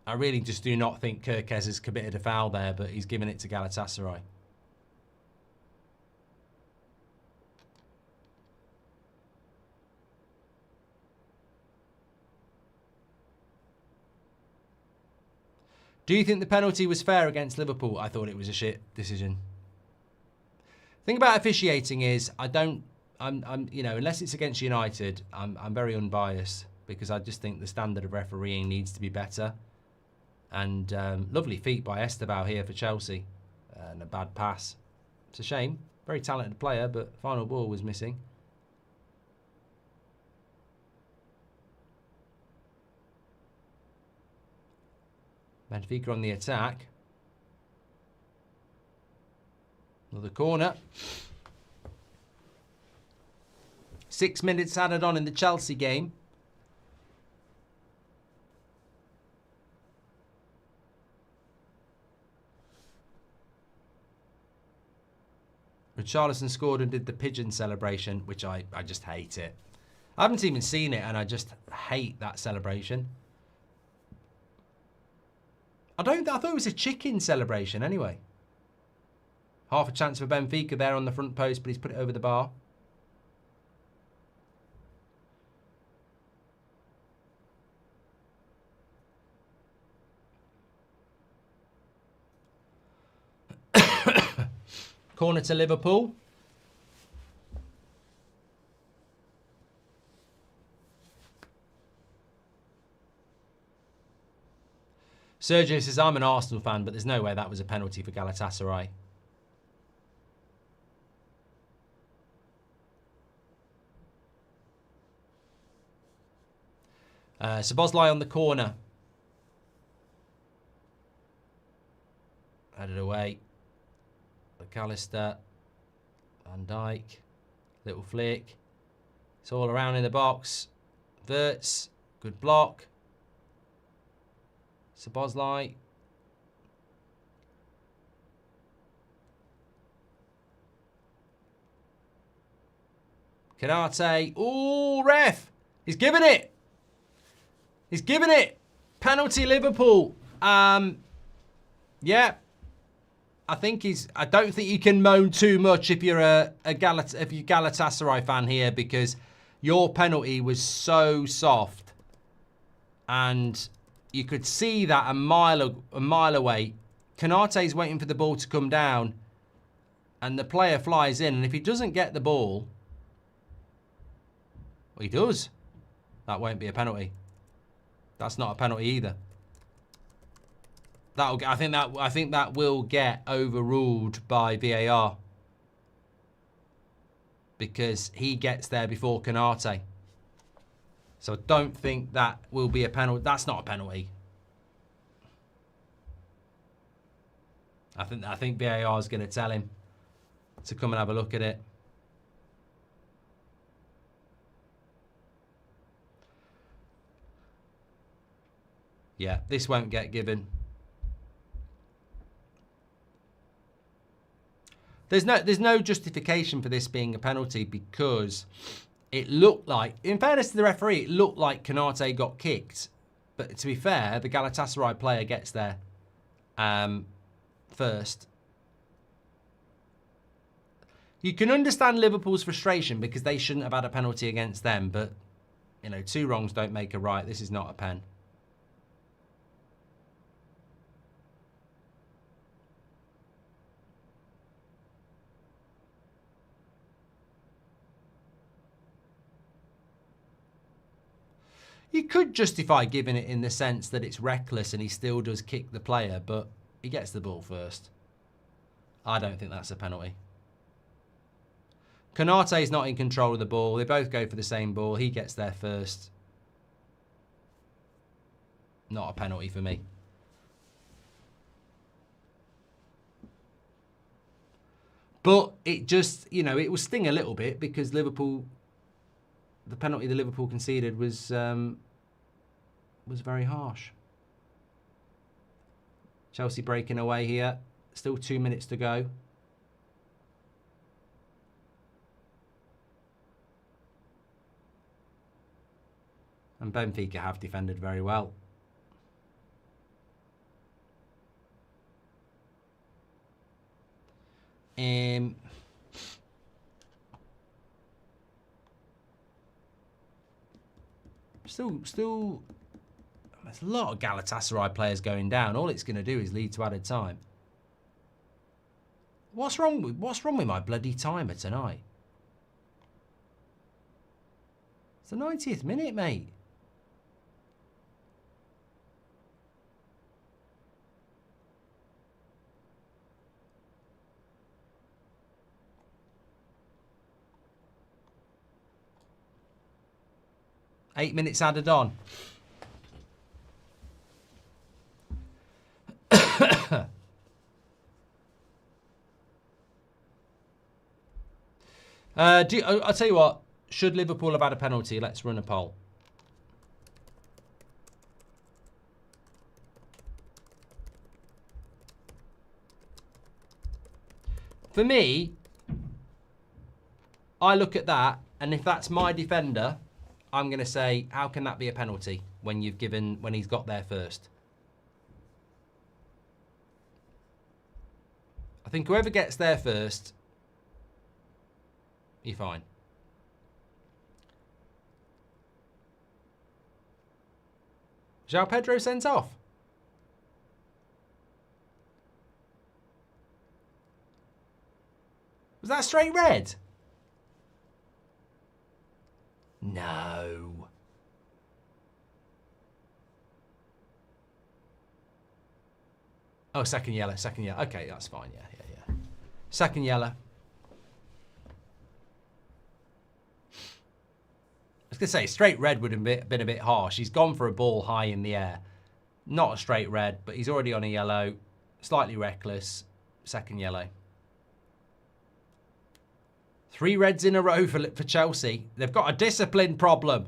I really just do not think Kirkez has committed a foul there, but he's given it to Galatasaray. Do you think the penalty was fair against Liverpool? I thought it was a shit decision. Thing about officiating is I'm you know, unless it's against United, I'm very unbiased because I just think the standard of refereeing needs to be better. And lovely feat by Esteban here for Chelsea, and a bad pass. It's a shame. Very talented player, but final ball was missing. Benfica on the attack. Another corner. 6 minutes added on in the Chelsea game. Richarlison scored and did the pigeon celebration, which I just hate it. I haven't even seen it, and I just hate that celebration. I thought it was a chicken celebration anyway. Half a chance for Benfica there on the front post, but he's put it over the bar. Corner to Liverpool. Sergio says, I'm an Arsenal fan, but there's no way that was a penalty for Galatasaray. Szoboszlai on the corner. Headed away. McAllister. Van Dijk. Little flick. It's all around in the box. Wirtz. Good block. Szoboszlai. Konate. Ooh, ref. He's giving it. He's giving it. Penalty Liverpool. Yeah. I don't think you can moan too much if you're a Galatasaray fan here, because your penalty was so soft. And you could see that a mile away. Konate's waiting for the ball to come down. And the player flies in. And if he doesn't get the ball, well, he does. That won't be a penalty. That's not a penalty either. I think that will get overruled by VAR, because he gets there before Konate. So I don't think that will be a penalty. That's not a penalty. I think VAR is going to tell him to come and have a look at it. Yeah, this won't get given. There's no justification for this being a penalty, because it looked like, in fairness to the referee, it looked like Konate got kicked. But to be fair, the Galatasaray player gets there first. You can understand Liverpool's frustration because they shouldn't have had a penalty against them. But, you know, two wrongs don't make a right. This is not a pen. You could justify giving it in the sense that it's reckless and he still does kick the player, but he gets the ball first. I don't think that's a penalty. Konate's not in control of the ball. They both go for the same ball. He gets there first. Not a penalty for me. But it just, you know, it will sting a little bit because Liverpool, the penalty that Liverpool conceded was very harsh. Chelsea breaking away here. Still 2 minutes to go. And Benfica have defended very well. Still, there's a lot of Galatasaray players going down. All it's going to do is lead to added time. What's wrong with my bloody timer tonight? It's the 90th minute, mate. Eight minutes added on. I'll tell you what. Should Liverpool have had a penalty? Let's run a poll. For me, I look at that, and if that's my defender, I'm going to say, how can that be a penalty when he's got there first? I think whoever gets there first, you're fine. João Pedro sent off. Was that straight red? No. Oh, second yellow. Okay, that's fine. Yeah. Second yellow. I was going to say, straight red would have been a bit harsh. He's gone for a ball high in the air. Not a straight red, but he's already on a yellow. Slightly reckless. Second yellow. 3 reds in a row for Chelsea. They've got a discipline problem.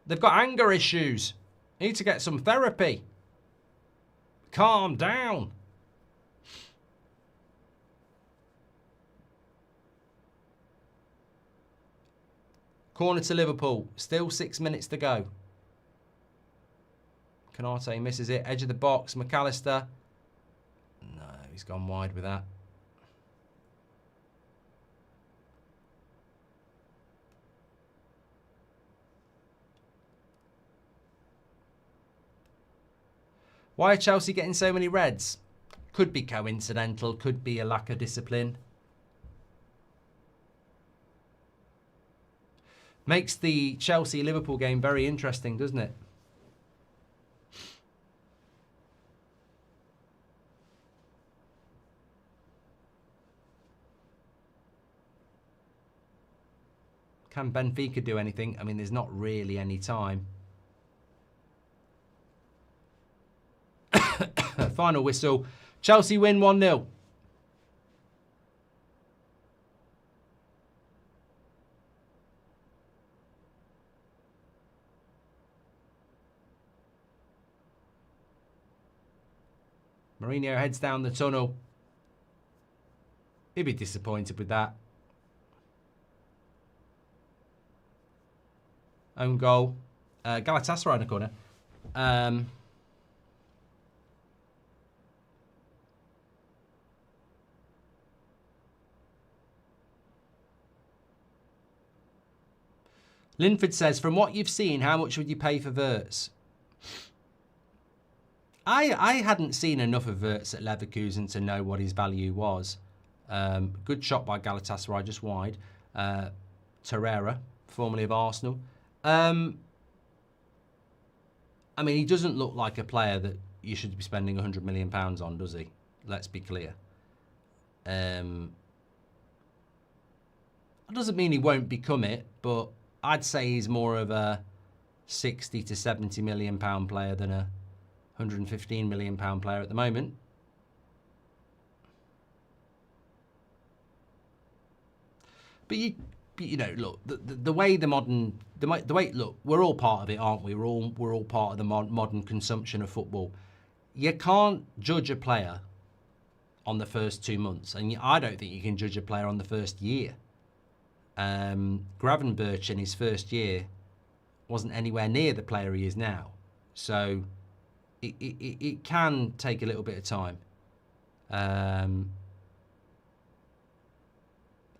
They've got anger issues. Need to get some therapy. Calm down. Corner to Liverpool. Still 6 minutes to go. Canate misses it. Edge of the box. McAllister. No, he's gone wide with that. Why are Chelsea getting so many reds? Could be coincidental. Could be a lack of discipline. Makes the Chelsea-Liverpool game very interesting, doesn't it? Can Benfica do anything? I mean, there's not really any time. Final whistle. Chelsea win 1-0. Mourinho heads down the tunnel. He'd be disappointed with that. Own goal. Galatasaray in the corner. Linford says, from what you've seen, how much would you pay for Wirtz? I hadn't seen enough of Wirtz at Leverkusen to know what his value was. Good shot by Galatasaray, just wide. Torreira, formerly of Arsenal. I mean, he doesn't look like a player that you should be spending £100 million on, does he? Let's be clear. That doesn't mean he won't become it, but I'd say he's more of a 60 to 70 million pound player than a 115 million pound player at the moment. But you know, look, the way look, we're all part of it, aren't we? We're all part of the modern consumption of football. You can't judge a player on the first 2 months, and I don't think you can judge a player on the first year. Gravenberch in his first year wasn't anywhere near the player he is now, so it can take a little bit of time. And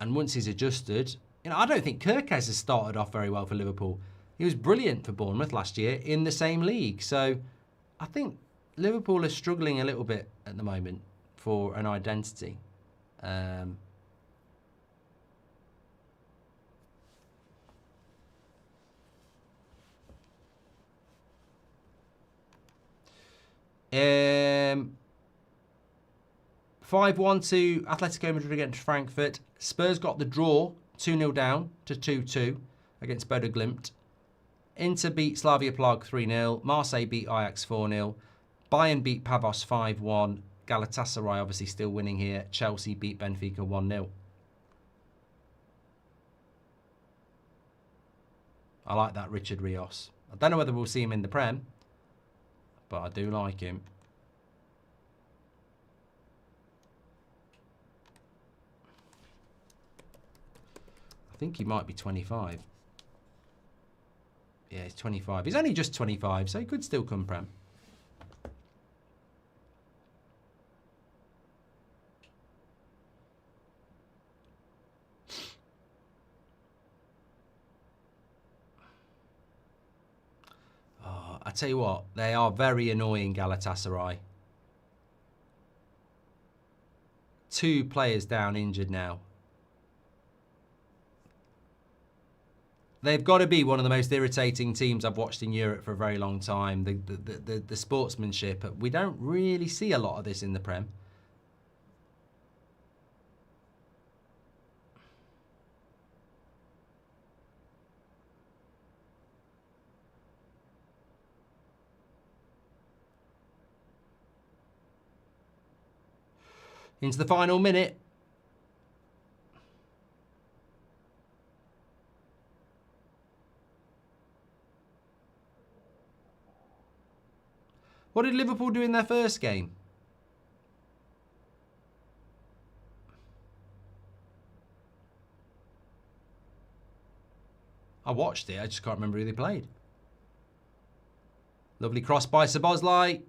once he's adjusted, you know, I don't think Kirkes has started off very well for Liverpool. He was brilliant for Bournemouth last year in the same league. So I think Liverpool are struggling a little bit at the moment for an identity. Um, 5-1 to Atletico Madrid against Frankfurt. Spurs got the draw, 2-0 down to 2-2 against Bodo Glimt. Inter beat Slavia Prague 3-0. Marseille beat Ajax 4-0. Bayern beat Pavos 5-1. Galatasaray obviously still winning here. Chelsea beat Benfica 1-0. I like that Richard Rios. I don't know whether we'll see him in the Prem, but I do like him. I think he might be 25. Yeah, he's 25. He's only just 25, so he could still come Prem. Oh, I tell you what, they are very annoying, Galatasaray. 2 players down injured now. They've got to be one of the most irritating teams I've watched in Europe for a very long time. The sportsmanship. We don't really see a lot of this in the Prem. Into the final minute. What did Liverpool do in their first game? I watched it. I just can't remember who they played. Lovely cross by Szoboszlai.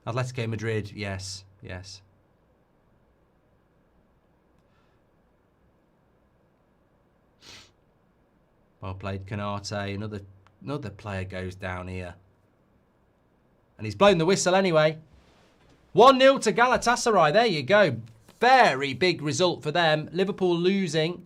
Atletico Madrid, yes, yes. Well played, Canate. Another player goes down here. And he's blown the whistle anyway. 1-0 to Galatasaray. There you go. Very big result for them. Liverpool losing.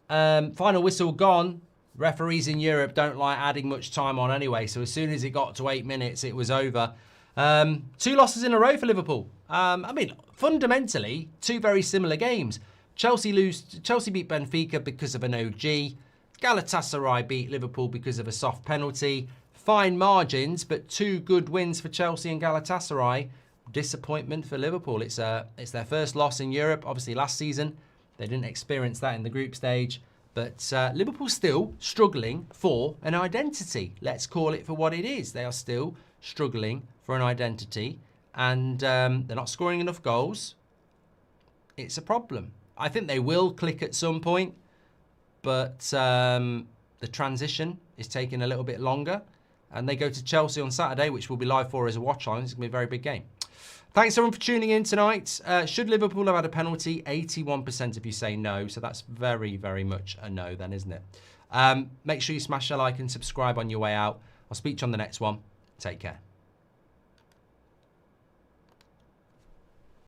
Final whistle gone. Referees in Europe don't like adding much time on anyway. So as soon as it got to 8 minutes, it was over. 2 losses in a row for Liverpool. I mean, fundamentally, 2 very similar games. Chelsea beat Benfica because of an OG. Galatasaray beat Liverpool because of a soft penalty. Fine margins, but 2 good wins for Chelsea and Galatasaray. Disappointment for Liverpool. It's their first loss in Europe. Obviously, last season, they didn't experience that in the group stage. But Liverpool's still struggling for an identity. Let's call it for what it is. They are still struggling for an identity. And they're not scoring enough goals. It's a problem. I think they will click at some point. But the transition is taking a little bit longer. And they go to Chelsea on Saturday, which we'll be live for as a watch line. It's going to be a very big game. Thanks everyone for tuning in tonight. Should Liverpool have had a penalty? 81% of you say no. So that's very, very much a no then, isn't it? Make sure you smash the like and subscribe on your way out. I'll speak to you on the next one. Take care.